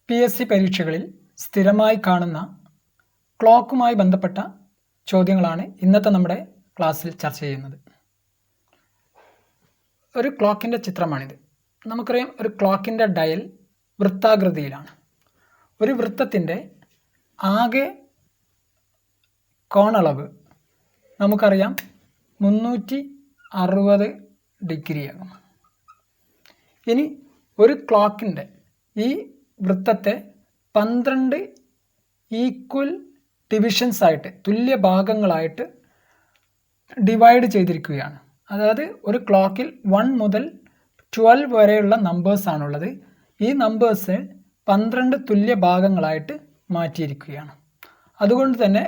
PSC പരീക്ഷകളിൽ സ്ഥിരമായി കാണുന്ന ക്ലോക്കുമായി ബന്ധപ്പെട്ട ചോദ്യങ്ങളാണ് ഇന്നത്തെ നമ്മുടെ ക്ലാസ്സിൽ ചർച്ച ചെയ്യുന്നത്. ഒരു ക്ലോക്കിൻ്റെ ചിത്രമാണിത്. നമുക്കറിയാം, ഒരു ക്ലോക്കിൻ്റെ ഡയൽ വൃത്താകൃതിയിലാണ്. ഒരു വൃത്തത്തിൻ്റെ ആകെ കോണളവ് നമുക്കറിയാം 360 ഡിഗ്രിയാകും. ഇനി ഒരു ക്ലോക്കിൻ്റെ ഈ വൃത്തത്തെ 12 ഈക്വൽ ഡിവിഷൻസ് ആയിട്ട്, തുല്യ ഭാഗങ്ങളായിട്ട് ഡിവൈഡ് ചെയ്തിരിക്കുകയാണ്. അതായത് ഒരു ക്ലോക്കിൽ 1 മുതൽ 12 വരെയുള്ള നമ്പേഴ്സാണുള്ളത്. ഈ നമ്പേഴ്സ് 12 തുല്യ ഭാഗങ്ങളായിട്ട് മാറ്റിയിരിക്കുകയാണ്. അതുകൊണ്ട് തന്നെ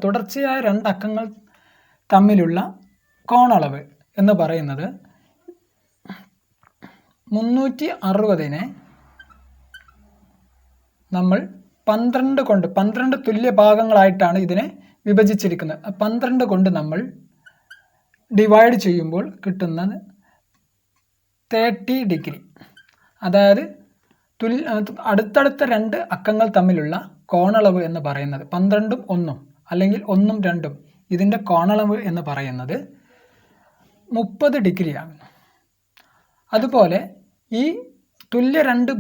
തുടർച്ചയായ 2 അക്കങ്ങൾ തമ്മിലുള്ള കോണളവ് എന്ന് പറയുന്നത് 360നെ നമ്മൾ 12 തുല്യ ഭാഗങ്ങളായിട്ടാണ് ഇതിനെ വിഭജിച്ചിരിക്കുന്നത്. 12 കൊണ്ട് നമ്മൾ ഡിവൈഡ് ചെയ്യുമ്പോൾ കിട്ടുന്നത് 30 ഡിഗ്രി. അതായത് അടുത്തടുത്ത 2 അക്കങ്ങൾ തമ്മിലുള്ള കോണളവ് എന്ന് പറയുന്നത് 12ഉം 1ഉം അല്ലെങ്കിൽ 1ഉം 2ഉം ഇതിൻ്റെ കോണളവ് എന്ന് പറയുന്നത് 30 ഡിഗ്രി ആകുന്നു. അതുപോലെ ഈ തുല്യ 2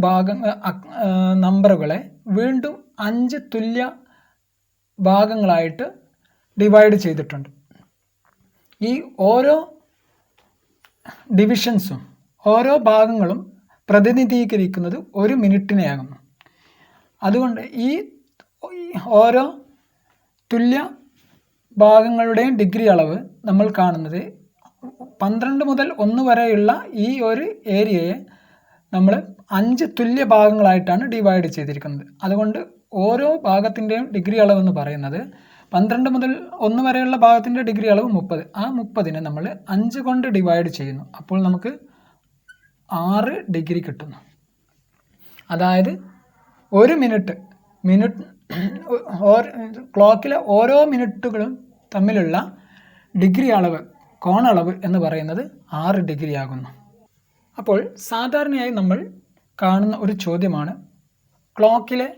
നമ്പറുകളെ വീണ്ടും 5 തുല്യ ഭാഗങ്ങളായിട്ട് ഡിവൈഡ് ചെയ്തിട്ടുണ്ട്. ഈ ഓരോ ഡിവിഷൻസും, ഓരോ ഭാഗങ്ങളും പ്രതിനിധീകരിക്കുന്നത് 1 മിനിറ്റിനെയാകുന്നു. അതുകൊണ്ട് ഈ ഓരോ തുല്യ ഭാഗങ്ങളുടെയും ഡിഗ്രി അളവ് നമ്മൾ കാണുന്നത് 12 മുതൽ 1 വരെയുള്ള ഈ ഒരു ഏരിയയെ നമ്മൾ 5 തുല്യ ഭാഗങ്ങളായിട്ടാണ് ഡിവൈഡ് ചെയ്തിരിക്കുന്നത്. അതുകൊണ്ട് ഓരോ ഭാഗത്തിൻ്റെയും ഡിഗ്രി അളവ് എന്ന് പറയുന്നത് 12 മുതൽ 1 വരെയുള്ള ഭാഗത്തിൻ്റെ ഡിഗ്രി അളവ് 30. ആ 30നെ നമ്മൾ 5 കൊണ്ട് ഡിവൈഡ് ചെയ്യുന്നു. അപ്പോൾ നമുക്ക് 6 ഡിഗ്രി കിട്ടുന്നു. അതായത് 1 മിനിറ്റ് ക്ലോക്കിലെ ഓരോ മിനിറ്റുകളും തമ്മിലുള്ള ഡിഗ്രി അളവ്, കോണളവ് എന്ന് പറയുന്നത് 6 ഡിഗ്രി ആകുന്നു. അപ്പോൾ സാധാരണയായി നമ്മൾ കാണുന്ന ഒരു ചോദ്യമാണ് ക്ലോക്കിലെ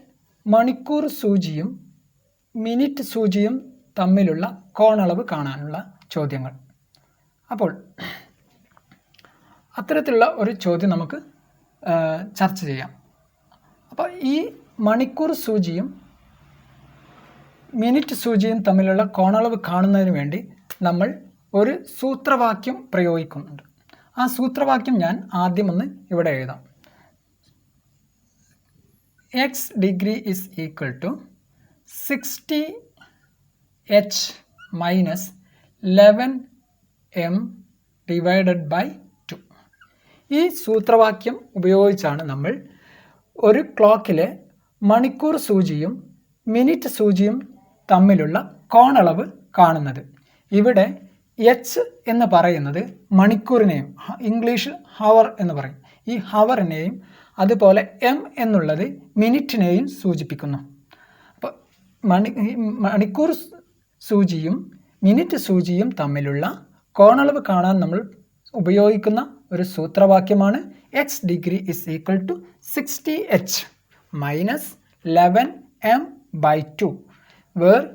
മണിക്കൂർ സൂചിയും മിനിറ്റ് സൂചിയും തമ്മിലുള്ള കോണളവ് കാണാനുള്ള ചോദ്യങ്ങൾ. അപ്പോൾ അത്തരത്തിലുള്ള ഒരു ചോദ്യം നമുക്ക് ചർച്ച ചെയ്യാം. അപ്പോൾ ഈ മണിക്കൂർ സൂചിയും മിനിറ്റ് സൂചിയും തമ്മിലുള്ള കോണളവ് കാണുന്നതിന് വേണ്ടി നമ്മൾ ഒരു സൂത്രവാക്യം പ്രയോഗിക്കുന്നുണ്ട്. ആ സൂത്രവാക്യം ഞാൻ ആദ്യം ഒന്ന് ഇവിടെ എഴുതാം. x degree is equal to 60h minus 11m divided by 2. ഈ സൂത്രവാക്യം ഉപയോഗിച്ചാണ് നമ്മൾ ഒരു ക്ലോക്കിലെ മണിക്കൂർ സൂചിയും മിനിറ്റ് സൂചിയും തമ്മിലുള്ള കോണളവ് കാണുന്നത്. ഇവിടെ എച്ച് എന്ന് പറയുന്നത് മണിക്കൂറിനെയും, ഇംഗ്ലീഷിൽ ഹവർ എന്ന് പറയും, ഈ ഹവറിനെയും അതുപോലെ എം എന്നുള്ളത് മിനിറ്റിനെയും സൂചിപ്പിക്കുന്നു. അപ്പോൾ മണിക്കൂർ സൂചിയും മിനിറ്റ് സൂചിയും തമ്മിലുള്ള കോണളവ് കാണാൻ നമ്മൾ ഉപയോഗിക്കുന്ന ഒരു സൂത്രവാക്യമാണ് x degree is equal to 60h minus 11m by 2, where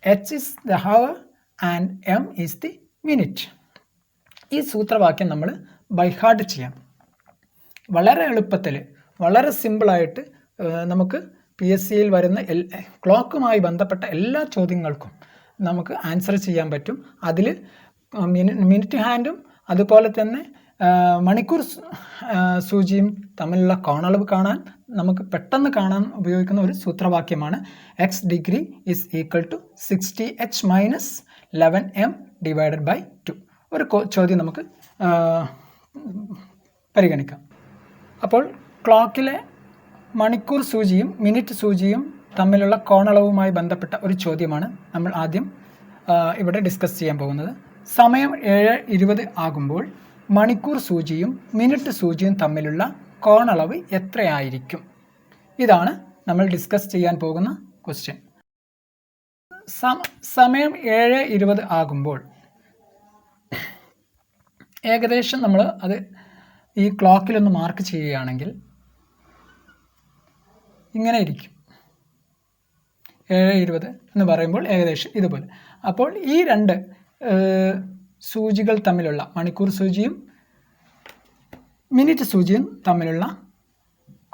h is the hour and m is the minute. ഈ സൂത്രവാക്യം നമ്മൾ ബൈഹാർട്ട് ചെയ്യാം. വളരെ എളുപ്പത്തിൽ, വളരെ സിമ്പിളായിട്ട് നമുക്ക് PSCയിൽ വരുന്ന ക്ലോക്കുമായി ബന്ധപ്പെട്ട എല്ലാ ചോദ്യങ്ങൾക്കും നമുക്ക് ആൻസർ ചെയ്യാൻ പറ്റും. അതിൽ മിനിറ്റ് ഹാൻഡും അതുപോലെ തന്നെ മണിക്കൂർ സൂചിയും തമ്മിലുള്ള കോണളവ് കാണാൻ നമുക്ക് പെട്ടെന്ന് കാണാൻ ഉപയോഗിക്കുന്ന ഒരു സൂത്രവാക്യമാണ് x degree is equal to 60h minus 11m divided by 2. ഒരു ചോദ്യം നമുക്ക് പരിഗണിക്കാം. അപ്പോൾ ക്ലോക്കിലെ മണിക്കൂർ സൂചിയും മിനിറ്റ് സൂചിയും തമ്മിലുള്ള കോണളവുമായി ബന്ധപ്പെട്ട ഒരു ചോദ്യമാണ് നമ്മൾ ആദ്യം ഇവിടെ ഡിസ്കസ് ചെയ്യാൻ പോകുന്നത്. സമയം 7:20 ആകുമ്പോൾ മണിക്കൂർ സൂചിയും മിനിറ്റ് സൂചിയും തമ്മിലുള്ള കോണളവ് എത്രയായിരിക്കും? ഇതാണ് നമ്മൾ ഡിസ്കസ് ചെയ്യാൻ പോകുന്ന ക്വസ്റ്റ്യൻ. സമയം 7:20 ആകുമ്പോൾ ഏകദേശം നമ്മൾ അത് ഈ ക്ലോക്കിലൊന്ന് മാർക്ക് ചെയ്യുകയാണെങ്കിൽ ഇങ്ങനെ ഇരിക്കും. 7:20 എന്ന് പറയുമ്പോൾ ഏകദേശം ഇതുപോലെ. അപ്പോൾ ഈ രണ്ട് സൂചികൾ തമ്മിലുള്ള മണിക്കൂർ സൂചിയും മിനിറ്റ് സൂചിയും തമ്മിലുള്ള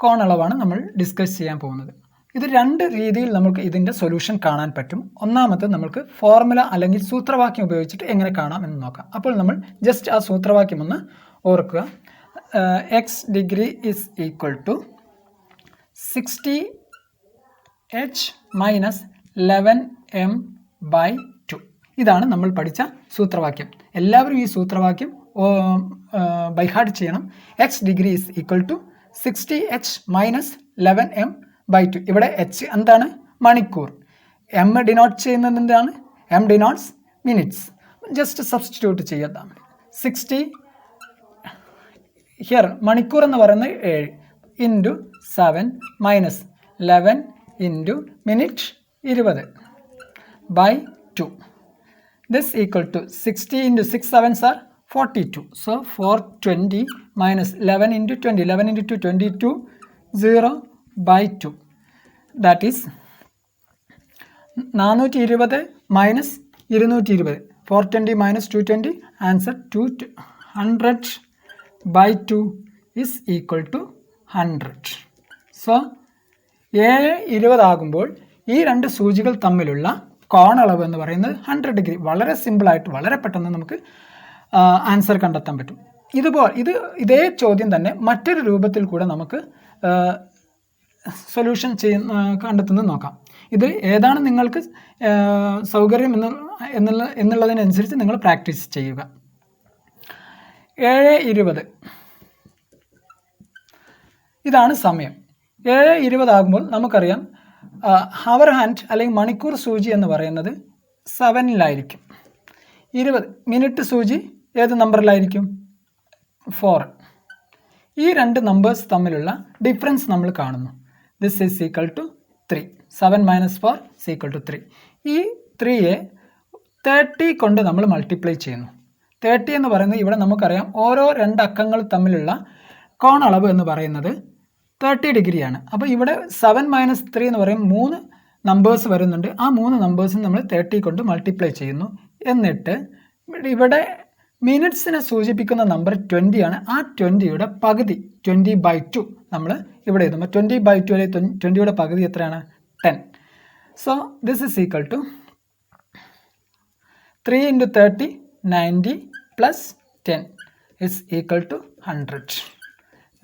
കോണളവാണ് നമ്മൾ ഡിസ്കസ് ചെയ്യാൻ പോകുന്നത്. ഇത് രണ്ട് രീതിയിൽ നമുക്ക് ഇതിൻ്റെ സൊല്യൂഷൻ കാണാൻ പറ്റും. ഒന്നാമത് നമുക്ക് ഫോർമുല അല്ലെങ്കിൽ സൂത്രവാക്യം ഉപയോഗിച്ചിട്ട് എങ്ങനെ കാണാം എന്ന് നോക്കാം. അപ്പോൾ നമ്മൾ ജസ്റ്റ് ആ സൂത്രവാക്യം ഒന്ന് ഓർക്കുക. X degree is equal to 60h minus 11m/2. ഇതാണ് നമ്മൾ പഠിച്ച സൂത്രവാക്യം. എല്ലാവരും ഈ സൂത്രവാക്യം ബൈഹാർട്ട് ചെയ്യണം. X degree is equal to 60h minus 11m/2. ഇവിടെ h എന്താണ്? മണിക്കൂർ. m ഡിനോട്ട് ചെയ്യുന്നത് എന്താണ്? m denotes minutes. Just substitute ചെയ്യാം. 60 ഹിയർ മണിക്കൂർ എന്ന് പറയുന്നത് 7 into 7 minus 11 into minute 20/2. This equal to 60 into 6 7s are 42. So 420 minus 11 into 20. 11 into 2, 22. 0/2. That is 420 minus 220. 420 minus 220. Answer 200/2 is equal to 100. So 7:20 ആകുമ്പോൾ ഈ രണ്ട് സൂചികൾ തമ്മിലുള്ള കോണളവ് എന്ന് പറയുന്നത് 100 ഡിഗ്രി. വളരെ സിമ്പിളായിട്ട് വളരെ പെട്ടെന്ന് നമുക്ക് ആൻസർ കണ്ടെത്താൻ പറ്റും. ഇതേ ചോദ്യം തന്നെ മറ്റൊരു രൂപത്തിൽ കൂടെ നമുക്ക് സൊല്യൂഷൻ കണ്ടെത്തുന്നത് നോക്കാം. ഇത് ഏതാണ് നിങ്ങൾക്ക് സൗകര്യം എന്നുള്ളതിനനുസരിച്ച് നിങ്ങൾ പ്രാക്ടീസ് ചെയ്യുക. 7:20 ഇതാണ് സമയം. 7:20 ആകുമ്പോൾ നമുക്കറിയാം ഹവർ ഹാൻഡ് അല്ലെങ്കിൽ മണിക്കൂർ സൂചി എന്ന് പറയുന്നത് 7-ലായിരിക്കും. 20 മിനിറ്റ് സൂചി ഏത് നമ്പറിലായിരിക്കും? 4. ഈ രണ്ട് നമ്പേഴ്സ് തമ്മിലുള്ള ഡിഫറൻസ് നമ്മൾ കാണുന്നു. This is equal to 3. 7 minus 4 is equal to 3. ഈ 3യെ 30 കൊണ്ട് നമ്മൾ മൾട്ടിപ്ലൈ ചെയ്യുന്നു. 30 എന്ന് പറയുന്നത് ഇവിടെ നമുക്കറിയാം ഓരോ രണ്ട് അക്കങ്ങൾ തമ്മിലുള്ള കോണളവ് എന്ന് പറയുന്നത് 30 ഡിഗ്രിയാണ്. അപ്പോൾ ഇവിടെ 7 മൈനസ് 3 എന്ന് പറയും 3 നമ്പേഴ്സ് വരുന്നുണ്ട്. ആ 3 നമ്പേഴ്സിന് നമ്മൾ 30 കൊണ്ട് മൾട്ടിപ്ലൈ ചെയ്യുന്നു. എന്നിട്ട് ഇവിടെ മിനിറ്റ്സിനെ സൂചിപ്പിക്കുന്ന നമ്പർ 20 ആണ്. ആ 20യുടെ പകുതി 20/2 നമ്മൾ ഇവിടെ എഴുതുമ്പോൾ 20/2 അല്ലെങ്കിൽ 20യുടെ പകുതി എത്രയാണ്? 10. So this is equal to 3 × 30 90 plus 10 is equal to 100.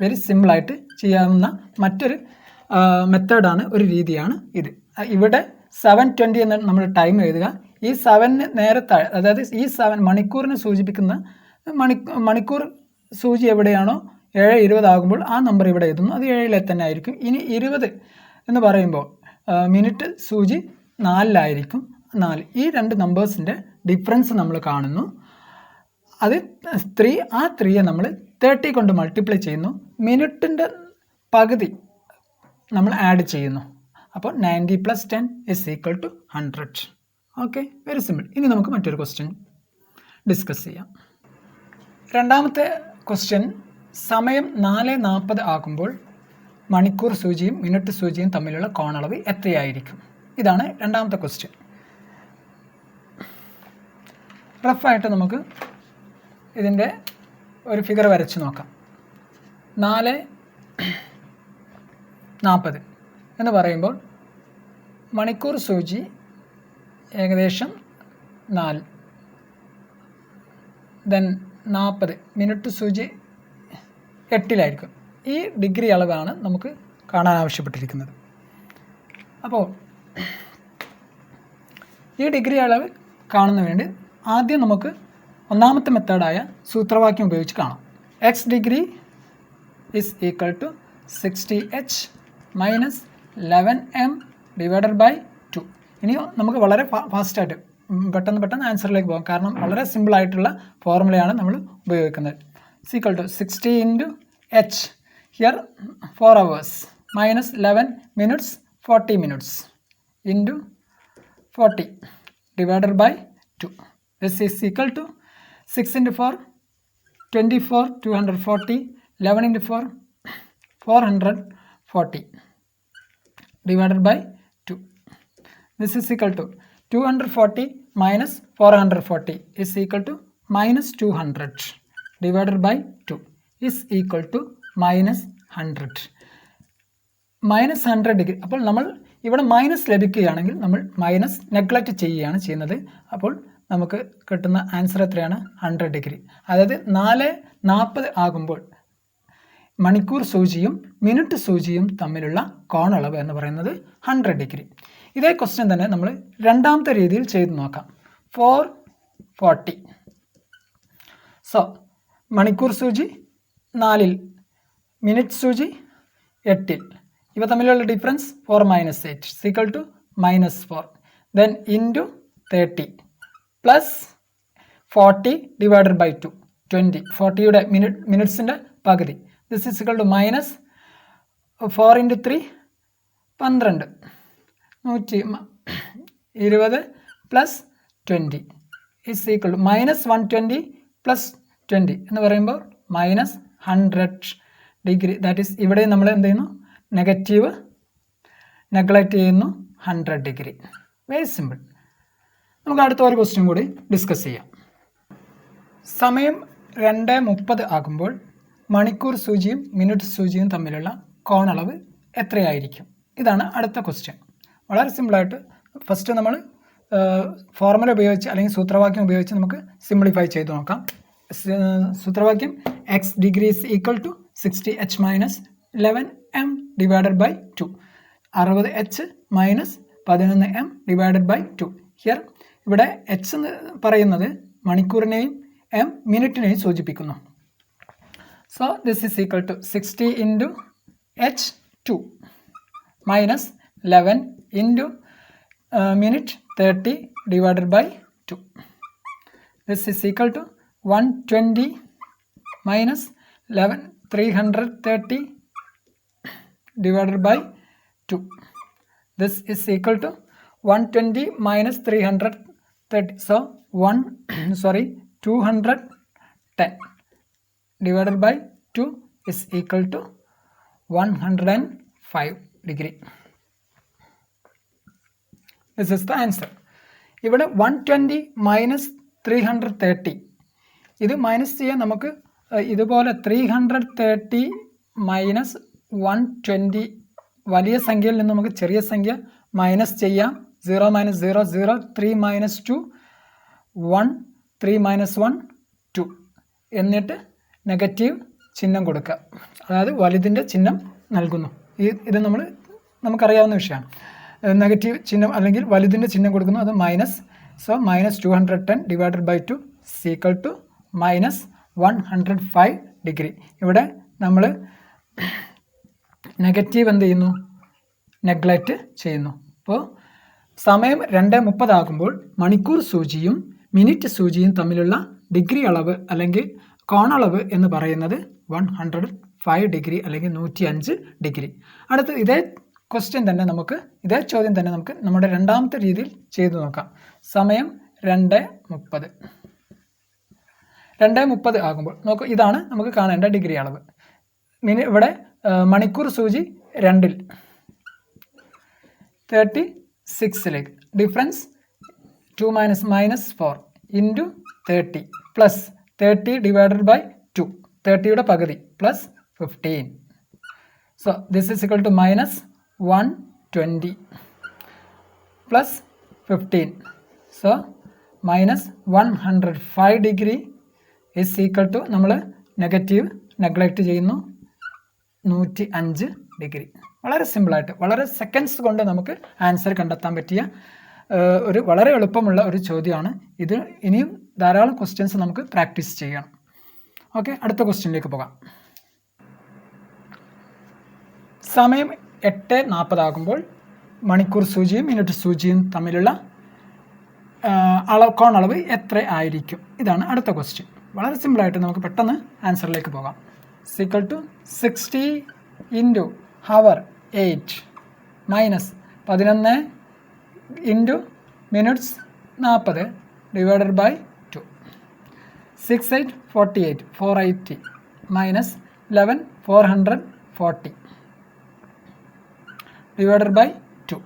Very സിമ്പിളായിട്ട് ചെയ്യാവുന്ന മറ്റൊരു മെത്തേഡാണ്, ഒരു രീതിയാണ് ഇത്. ഇവിടെ 7:20 എന്ന് നമ്മൾ ടൈം എഴുതുക. ഈ 7 നേരെ താഴെ, അതായത് ഈ 7 മണിക്കൂറിനെ സൂചിപ്പിക്കുന്ന മണിക്കൂർ സൂചി എവിടെയാണോ 7:20 ആകുമ്പോൾ ആ നമ്പർ ഇവിടെ എഴുതുന്നു. അത് 7-ലെ തന്നെ ആയിരിക്കും. ഇനി 20 എന്ന് പറയുമ്പോൾ മിനിറ്റ് സൂചി 4-ലായിരിക്കും. 4. ഈ രണ്ട് നമ്പേഴ്സിൻ്റെ ഡിഫറൻസ് നമ്മൾ കാണുന്നു. അത് 3. ആ 3യെ നമ്മൾ 30 കൊണ്ട് മൾട്ടിപ്ലൈ ചെയ്യുന്നു. മിനിറ്റിൻ്റെ പകുതി നമ്മൾ ആഡ് ചെയ്യുന്നു. അപ്പോൾ 90 + 10 is equal to 100. Okay, very simple. ഇനി നമുക്ക് മറ്റൊരു ക്വസ്റ്റ്യൻ ഡിസ്കസ് ചെയ്യാം. രണ്ടാമത്തെ ക്വസ്റ്റ്യൻ, സമയം 4:40 ആകുമ്പോൾ മണിക്കൂർ സൂചിയും മിനിറ്റ് സൂചിയും തമ്മിലുള്ള കോണളവ് എത്രയായിരിക്കും? ഇതാണ് രണ്ടാമത്തെ ക്വസ്റ്റ്യൻ. റഫായിട്ട് നമുക്ക് ഇതിൻ്റെ ഒരു ഫിഗർ വരച്ച് നോക്കാം. 4:40 എന്ന് പറയുമ്പോൾ മണിക്കൂർ സൂചി ഏകദേശം 4, ദെൻ 40 മിനിറ്റ് സൂചി 8-ലായിരിക്കും. ഈ ഡിഗ്രി അളവാണ് നമുക്ക് കാണാൻ ആവശ്യപ്പെട്ടിരിക്കുന്നത്. അപ്പോൾ ഈ ഡിഗ്രി അളവ് കാണുന്ന വേണ്ടി ആദ്യം നമുക്ക് ഒന്നാമത്തെ മെത്തേഡായ സൂത്രവാക്യം ഉപയോഗിച്ച് കാണാം. X degree is equal to 60h minus 11m/2. ഇനി നമുക്ക് വളരെ ഫാസ്റ്റായിട്ട് പെട്ടെന്ന് ആൻസറിലേക്ക് പോകാം. കാരണം വളരെ സിമ്പിളായിട്ടുള്ള ഫോർമുലയാണ് നമ്മൾ ഉപയോഗിക്കുന്നത്. Is equal to 60 × h here 4 hours minus 11 minutes 40 minutes into 40 /2. This is equal to 6 × 4 24 240 11 × 4 440. divided by 2. This is equal to 240 minus 440 is equal to minus 200 divided by 2 is equal to minus 100. Minus 100 degree. അപ്പോൾ നമ്മൾ ഇവിടെ minus ലഭിക്കുകയാണെങ്കിൽ നമ്മൾ minus neglect ചെയ്യുകയാണ് ചെയ്യുന്നത്. അപ്പോൾ നമുക്ക് കിട്ടുന്ന ആൻസർ എത്രയാണ്? 100 ഡിഗ്രി. അതായത് 4:40 ആകുമ്പോൾ മണിക്കൂർ സൂചിയും മിനിറ്റ് സൂചിയും തമ്മിലുള്ള കോണളവ് എന്ന് പറയുന്നത് 100 ഡിഗ്രി. ഇതേ ക്വസ്റ്റ്യൻ തന്നെ നമ്മൾ രണ്ടാമത്തെ രീതിയിൽ ചെയ്ത് നോക്കാം. 4:40. സോ മണിക്കൂർ സൂചി 4-ൽ, മിനിറ്റ് സൂചി 8-ൽ. ഇവ തമ്മിലുള്ള difference 4 minus 8 is equal to minus 4. Then into 30 plus 40 divided by 2, 20. 40യുടെ മിനിറ്റ്സിൻ്റെ പകുതി. This is equal to minus 4 into 3, 12. 120 plus 20 is equal to minus 120 plus 20 എന്ന് പറയുമ്പോൾ മൈനസ് 100 ഡിഗ്രി. ദാറ്റ് ഈസ് ഇവിടെ നമ്മൾ എന്ത് ചെയ്യുന്നു? നെഗറ്റീവ് നെഗ്ലക്റ്റ് ചെയ്യുന്നു 100 ഡിഗ്രി. Very simple. നമുക്ക് അടുത്ത ഒരു ക്വസ്റ്റ്യൻ കൂടി ഡിസ്കസ് ചെയ്യാം. സമയം 2:30 ആകുമ്പോൾ മണിക്കൂർ സൂചിയും മിനിറ്റ് സൂചിയും തമ്മിലുള്ള കോണളവ് എത്രയായിരിക്കും? ഇതാണ് അടുത്ത ക്വസ്റ്റ്യൻ. വളരെ സിമ്പിളായിട്ട് ഫസ്റ്റ് നമ്മൾ ഫോർമുല ഉപയോഗിച്ച് അല്ലെങ്കിൽ സൂത്രവാക്യം ഉപയോഗിച്ച് നമുക്ക് സിംപ്ലിഫൈ ചെയ്ത് നോക്കാം. സൂത്രവാക്യം x degree is equal to 60h minus 11m divided by 2. 60h minus 11m divided by 2. Here ഇവിടെ h എന്ന് പറയുന്നത് മണിക്കൂറിനെയും m മിനിറ്റിനെയും സൂചിപ്പിക്കുന്നു. So this is equal to 60 into h2 minus 11 into minute 30 divided by 2. This is equal to 120 minus 11 330 divided by 2. This is equal to 120 minus 330. So 210 divided by 2 is equal to 105 degree. This is the answer. ഇവിടെ 120 minus 330 ഇത് minus ചെയ്യാൻ നമുക്ക് ഇതുപോലെ 330 minus 120 വലിയ സംഖ്യയിൽ നിന്ന് നമുക്ക് ചെറിയ സംഖ്യ മൈനസ് ചെയ്യാം. 0 minus 0 0, 3 minus 2 1, 3 minus 1 2 എന്നിട്ട് നെഗറ്റീവ് ചിഹ്നം കൊടുക്കുക. അതായത് വലുതിൻ്റെ ചിഹ്നം നൽകുന്നു. ഇത് നമുക്കറിയാവുന്ന വിഷയമാണ്. നെഗറ്റീവ് ചിഹ്നം അല്ലെങ്കിൽ വലുതിൻ്റെ ചിഹ്നം കൊടുക്കുന്നു, അത് minus. So minus 210 divided by 2 equal to minus 105 degree. ഇവിടെ നമ്മൾ നെഗറ്റീവ് എന്ത് ചെയ്യുന്നു? നെഗ്ലക്റ്റ് ചെയ്യുന്നു. അപ്പോൾ സമയം 2:30 ആകുമ്പോൾ മണിക്കൂർ സൂചിയും മിനിറ്റ് സൂചിയും തമ്മിലുള്ള ഡിഗ്രി അളവ് അല്ലെങ്കിൽ കോണളവ് എന്ന് പറയുന്നത് 105 ഡിഗ്രി അല്ലെങ്കിൽ 105 ഡിഗ്രി. അടുത്ത് ഇതേ ചോദ്യം തന്നെ നമുക്ക് നമ്മുടെ രണ്ടാമത്തെ രീതിയിൽ ചെയ്തു നോക്കാം. സമയം 2:30 ആകുമ്പോൾ നോക്കൂ, ഇതാണ് നമുക്ക് കാണേണ്ട ഡിഗ്രി അളവ്. ഇവിടെ മണിക്കൂർ സൂചി 2-ൽ, 36-ലേക്ക്. Difference 2 minus 4 into 30 plus 30 divided by 2, 30യുടെ പകുതി plus 15. So this is equal to minus 120 plus 15. So minus 105 degree is equal to നമ്മൾ നെഗറ്റീവ് നെഗ്ലക്റ്റ് ചെയ്യുന്നു 105 ഡിഗ്രി. വളരെ സിമ്പിളായിട്ട് വളരെ സെക്കൻഡ്സ് കൊണ്ട് നമുക്ക് ആൻസർ കണ്ടെത്താൻ പറ്റിയ വളരെ എളുപ്പമുള്ള ഒരു ചോദ്യമാണ് ഇത്. ഇനിയും ധാരാളം ക്വസ്റ്റ്യൻസ് നമുക്ക് പ്രാക്ടീസ് ചെയ്യണം. ഓക്കെ, അടുത്ത ക്വസ്റ്റ്യനിലേക്ക് പോകാം. സമയം 8:40 ആകുമ്പോൾ മണിക്കൂർ സൂചിയും മിനിറ്റ് സൂചിയും തമ്മിലുള്ള കോണളവ് എത്ര ആയിരിക്കും? ഇതാണ് അടുത്ത ക്വസ്റ്റ്യൻ. വളരെ സിമ്പിളായിട്ട് നമുക്ക് പെട്ടെന്ന് ആൻസറിലേക്ക് പോകാം. Equal to 60 into hour 8 minus 11 into minutes 40 divided by 2. 6 8 48 480 minus 11 440. divided by 2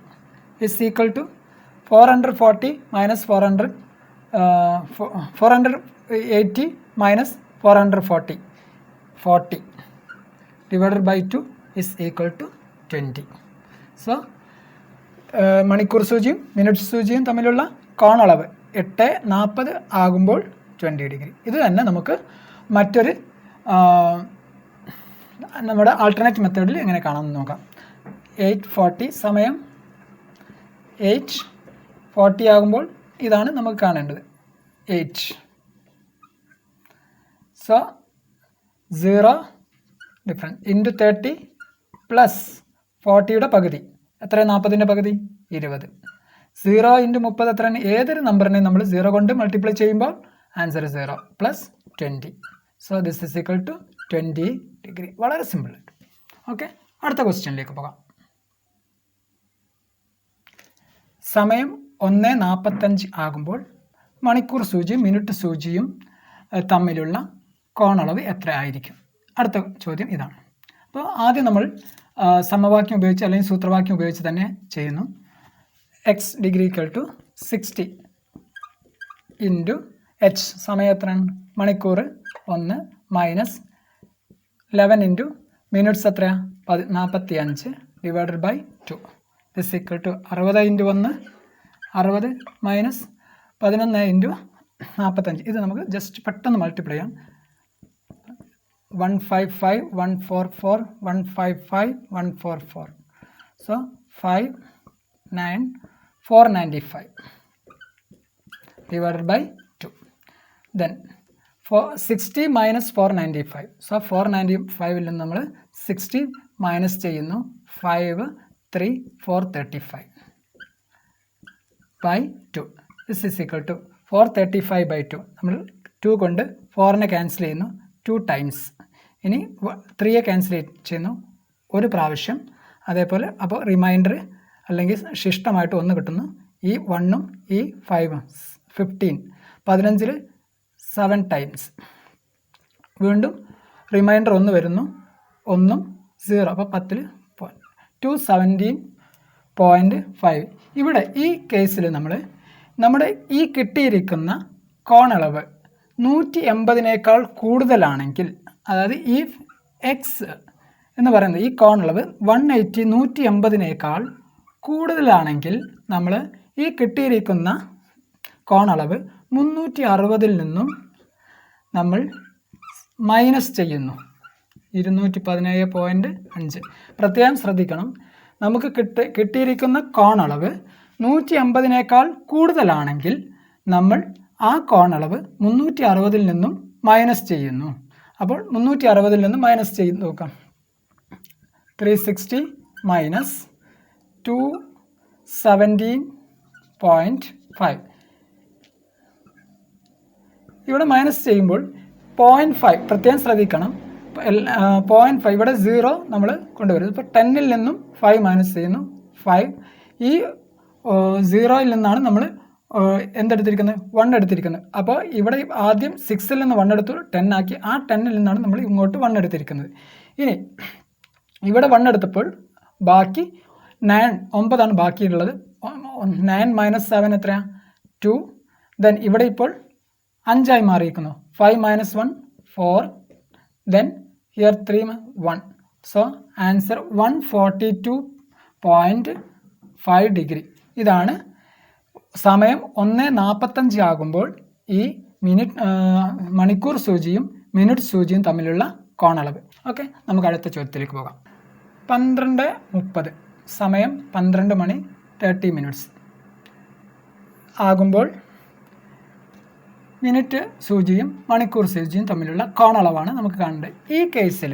is equal to 440 minus 480 minus 440, 40 divided by 2 is equal to 20. So മണിക്കൂർ സൂചിയും മിനിറ്റ് സൂചിയും തമ്മിലുള്ള കോണളവ് 8:40 ആകുമ്പോൾ 20 ഡിഗ്രി. ഇത് തന്നെ നമുക്ക് മറ്റൊരു നമ്മുടെ ആൾട്ടർനേറ്റ് മെത്തേഡിൽ എങ്ങനെ കാണാമെന്ന് നോക്കാം. 8:40 സമയം 8:40 ആകുമ്പോൾ ഇതാണ് നമുക്ക് കാണേണ്ടത് 8. സോ 0 ഡിഫറൻസ് ഇൻറ്റു 30 പ്ലസ് 40യുടെ പകുതി എത്ര? 40ൻ്റെ പകുതി 20. 0 ഇൻറ്റു 30 എത്രയാണ്? ഏതൊരു നമ്പറിനെയും നമ്മൾ 0 കൊണ്ട് മൾട്ടിപ്ലൈ ചെയ്യുമ്പോൾ answer 0 plus 20. So this is equal to 20 degree. വളരെ സിമ്പിൾ. ഓക്കെ, അടുത്ത ക്വസ്റ്റ്യനിലേക്ക് പോകാം. സമയം 1:45 ആകുമ്പോൾ മണിക്കൂർ സൂചിയും മിനിറ്റ് സൂചിയും തമ്മിലുള്ള കോണളവ് എത്ര ആയിരിക്കും? അടുത്ത ചോദ്യം ഇതാണ്. അപ്പോൾ ആദ്യം നമ്മൾ സമവാക്യം ഉപയോഗിച്ച് അല്ലെങ്കിൽ സൂത്രവാക്യം ഉപയോഗിച്ച് തന്നെ ചെയ്യുന്നു. X degree equal to 60 into H, സമയം എത്രയാണ്? മണിക്കൂർ 1 മൈനസ് 11 ഇൻറ്റു മിനിറ്റ്സ് എത്രയാണ്? 45 divided by 2 this equal to 60 into 1 60 minus 11 into 45. ഇത് നമുക്ക് ജസ്റ്റ് പെട്ടെന്ന് മൾട്ടിപ്ലൈ ചെയ്യാം. 155 144 155 144. So 495 divided by 2. Then 60 minus 495. So 495 ൽ നമ്മൾ 60 മൈനസ് ചെയ്യുന്നു. 5 3 435 by 2. This is equal to 435 by 2. നമ്മൾ 2 കൊണ്ട് 4നെ ക്യാൻസൽ ചെയ്യുന്നു 2 ടൈംസ്. ഇനി 3യെ ക്യാൻസൽ ചെയ്യുന്നു ഒരു പ്രാവശ്യം. അതേപോലെ അപ്പോൾ റിമൈൻഡർ അല്ലെങ്കിൽ ശിഷ്ടമായിട്ട് 1 കിട്ടുന്നു. ഈ 1ഉം ഈ 5ഉം 15. 15ൽ 7 ടൈംസ്. വീണ്ടും റിമൈൻഡർ 1 വരുന്നു. 1ഉം 0. അപ്പോൾ 10ൽ 217.5. ഇവിടെ ഈ കേസിൽ നമ്മുടെ ഈ കിട്ടിയിരിക്കുന്ന കോണളവ് 180നേക്കാൾ കൂടുതലാണെങ്കിൽ, അതായത് ഈ എക്സ് എന്ന് പറയുന്നത് ഈ കോണളവ് 180നേക്കാൾ കൂടുതലാണെങ്കിൽ നമ്മൾ ഈ കിട്ടിയിരിക്കുന്ന കോണളവ് 360ൽ നിന്നും നമ്മൾ മൈനസ് ചെയ്യുന്നു 217.5. പ്രത്യേകം ശ്രദ്ധിക്കണം, നമുക്ക് കിട്ടിയിരിക്കുന്ന കോണളവ് 180നേക്കാൾ കൂടുതലാണെങ്കിൽ നമ്മൾ ആ കോണളവ് 360ൽ നിന്നും മൈനസ് ചെയ്യുന്നു. അപ്പോൾ 360ൽ നിന്നും മൈനസ് ചെയ്ത് നോക്കാം. 360 മൈനസ് 217.5. ഇവിടെ മൈനസ് ചെയ്യുമ്പോൾ 0.5 പ്രത്യേകം ശ്രദ്ധിക്കണം. 0.5 ഇവിടെ 0 നമ്മൾ കൊണ്ടുവരും. ഇപ്പോൾ 10ൽ നിന്നും 5 മൈനസ് ചെയ്യുന്നു 5. ഈ 0യിൽ നിന്നാണ് നമ്മൾ എന്തെടുത്തിരിക്കുന്നത്? 1 എടുത്തിരിക്കുന്നത്. അപ്പോൾ ഇവിടെ ആദ്യം 6ൽ നിന്ന് 1 എടുത്തു 10 ആക്കി. ആ 10ൽ നിന്നാണ് നമ്മൾ ഇങ്ങോട്ട് 1 എടുത്തിരിക്കുന്നത്. ഇനി ഇവിടെ 1 എടുത്തപ്പോൾ ബാക്കി 9 ബാക്കിയുള്ളത്. 9 മൈനസ് 7 എത്രയാണ്? 2. ദെൻ ഇവിടെ ഇപ്പോൾ 5 ആയി മാറിയിരിക്കുന്നു. 5 minus 1 4. Then here 3 1. So answer 142.5 degree. ഇതാണ് സമയം 1:45 ആകുമ്പോൾ ഈ മണിക്കൂർ സൂചിയും മിനിറ്റ് സൂചിയും തമ്മിലുള്ള കോണളവ്. ഓക്കെ, നമുക്ക് അടുത്ത ചോദ്യത്തിലേക്ക് പോകാം. 12:30 സമയം 12 മണി 30 മിനിറ്റ്സ് ആകുമ്പോൾ മിനിറ്റ് സൂചിയും മണിക്കൂർ സൂചിയും തമ്മിലുള്ള കോണളവാണ് നമുക്ക് കാണേണ്ടത്. ഈ കേസിൽ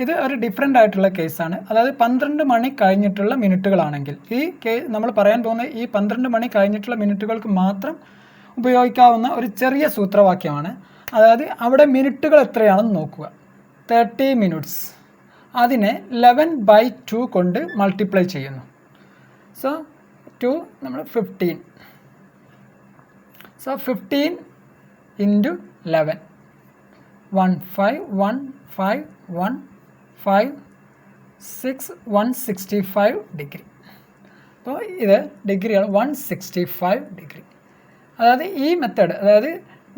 ഇത് ഒരു ഡിഫറെൻ്റ് ആയിട്ടുള്ള കേസാണ്. അതായത് 12 മണി കഴിഞ്ഞിട്ടുള്ള മിനിറ്റുകളാണെങ്കിൽ നമ്മൾ പറയാൻ പോകുന്ന ഈ 12 മണി കഴിഞ്ഞിട്ടുള്ള മിനിറ്റുകൾക്ക് മാത്രം ഉപയോഗിക്കാവുന്ന ഒരു ചെറിയ സൂത്രവാക്യമാണ്. അതായത് അവിടെ മിനിറ്റുകൾ എത്രയാണെന്ന് നോക്കുക. 30 മിനിറ്റ്സ് അതിനെ 11/2 കൊണ്ട് മൾട്ടിപ്ലൈ ചെയ്യുന്നു. സോ 2 നമ്മൾ 15. So 15 into 11 15 15 1 5 165 degree. അപ്പോൾ ഇത് ഡിഗ്രിയാണ് 165 ഡിഗ്രി. അതായത് ഈ മെത്തേഡ്, അതായത്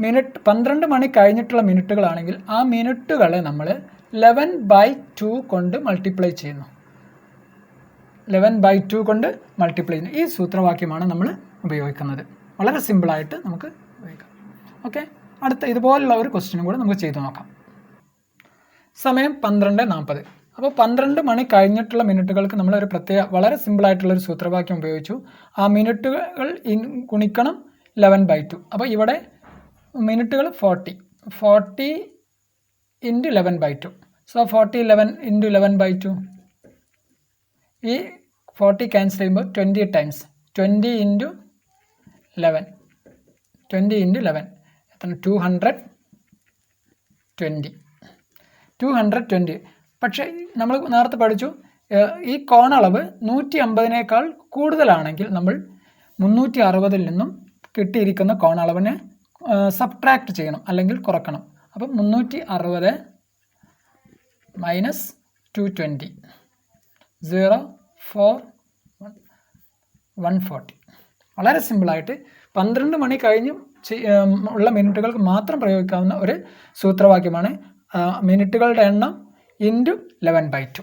12 മണി കഴിഞ്ഞിട്ടുള്ള മിനിറ്റുകളാണെങ്കിൽ ആ മിനിറ്റുകളെ നമ്മൾ 11/2 കൊണ്ട് മൾട്ടിപ്ലൈ ചെയ്യുന്നു. 11/2 കൊണ്ട് മൾട്ടിപ്ലൈ ചെയ്യുന്നു. ഈ സൂത്രവാക്യമാണ് നമ്മൾ ഉപയോഗിക്കുന്നത്. വളരെ സിമ്പിളായിട്ട് നമുക്ക് ഉപയോഗിക്കാം. ഓക്കെ, അടുത്ത ഇതുപോലുള്ള ഒരു ക്വസ്റ്റ്യനും കൂടെ നമുക്ക് ചെയ്തു നോക്കാം. സമയം 12:40. അപ്പോൾ 12 മണി കഴിഞ്ഞിട്ടുള്ള മിനിറ്റുകൾക്ക് നമ്മളൊരു വളരെ സിമ്പിളായിട്ടുള്ളൊരു സൂത്രവാക്യം ഉപയോഗിച്ചു. ആ മിനിറ്റുകൾ ഗുണിക്കണം 11/2. അപ്പോൾ ഇവിടെ മിനിറ്റുകൾ 40 ഇൻറ്റു 11/2. So 40 into 11/2. ഈ 40 ക്യാൻസൽ ചെയ്യുമ്പോൾ 20 ടൈംസ് 20 ഇൻറ്റു 11 എത്ര? 220. പക്ഷേ നമ്മൾ നേരത്തെ പഠിച്ചു, ഈ കോണളവ് 150 കൂടുതലാണെങ്കിൽ നമ്മൾ 360 നിന്നും കിട്ടിയിരിക്കുന്ന കോണളവിനെ സബ്ട്രാക്ട് ചെയ്യണം, അല്ലെങ്കിൽ കുറക്കണം. അപ്പം 360 മൈനസ് 220 0 4 140. വളരെ സിമ്പിളായിട്ട് 12 മണി കഴിഞ്ഞും ഉള്ള മിനിറ്റുകൾക്ക് മാത്രം പ്രയോഗിക്കാവുന്ന ഒരു സൂത്രവാക്യമാണ്. മിനിറ്റുകളുടെ എണ്ണം ഇൻറ്റു 11/2.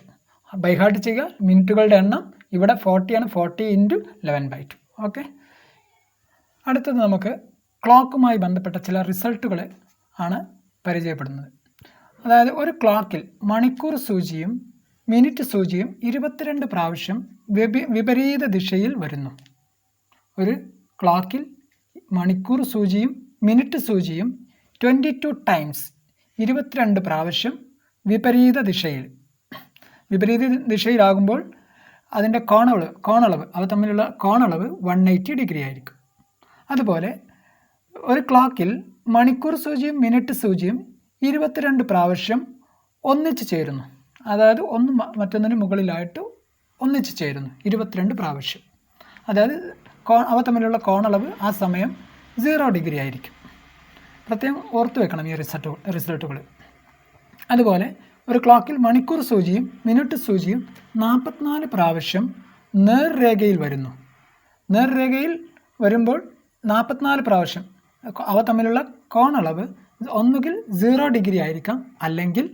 ബൈ ഹാർട്ട് ചെയ്യുക. മിനിറ്റുകളുടെ എണ്ണം ഇവിടെ 40 ആണ്. 40 ഇൻറ്റു 11/2. ഓക്കെ, അടുത്തത് നമുക്ക് ക്ലോക്കുമായി ബന്ധപ്പെട്ട ചില റിസൾട്ടുകൾ ആണ് പരിചയപ്പെടുന്നത്. അതായത് ഒരു ക്ലോക്കിൽ മണിക്കൂർ സൂചിയും മിനിറ്റ് സൂചിയും 22 പ്രാവശ്യം വിപരീത ദിശയിൽ വരുന്നു. ഒരു ക്ലോക്കിൽ മണിക്കൂർ സൂചിയും മിനിറ്റ് സൂചിയും 22 ടൈംസ് 22 പ്രാവശ്യം വിപരീത ദിശയിലാകുമ്പോൾ അതിൻ്റെ കോണളവ് അവ തമ്മിലുള്ള കോണളവ് 180 ഡിഗ്രി ആയിരിക്കും. അതുപോലെ ഒരു ക്ലോക്കിൽ മണിക്കൂർ സൂചിയും മിനിറ്റ് സൂചിയും 22 പ്രാവശ്യം ഒന്നിച്ച് ചേരുന്നു. അതായത് ഒന്ന് മറ്റൊന്നിന് മുകളിലായിട്ട് ഒന്നിച്ച് ചേരുന്നു 22 പ്രാവശ്യം. അതായത് അവ തമ്മിലുള്ള കോണളവ് ആ സമയം 0 ഡിഗ്രി ആയിരിക്കും. പ്രത്യേകം ഓർത്തു വെക്കണം ഈ റിസൾട്ടുകൾ. അതുപോലെ ഒരു ക്ലോക്കിൽ മണിക്കൂർ സൂചിയും മിനിറ്റ് സൂചിയും 44 പ്രാവശ്യം നേർരേഖയിൽ വരുന്നു. നേർരേഖയിൽ വരുമ്പോൾ 44 പ്രാവശ്യം അവ തമ്മിലുള്ള കോണളവ് ഒന്നുകിൽ 0 ഡിഗ്രി ആയിരിക്കാം, അല്ലെങ്കിൽ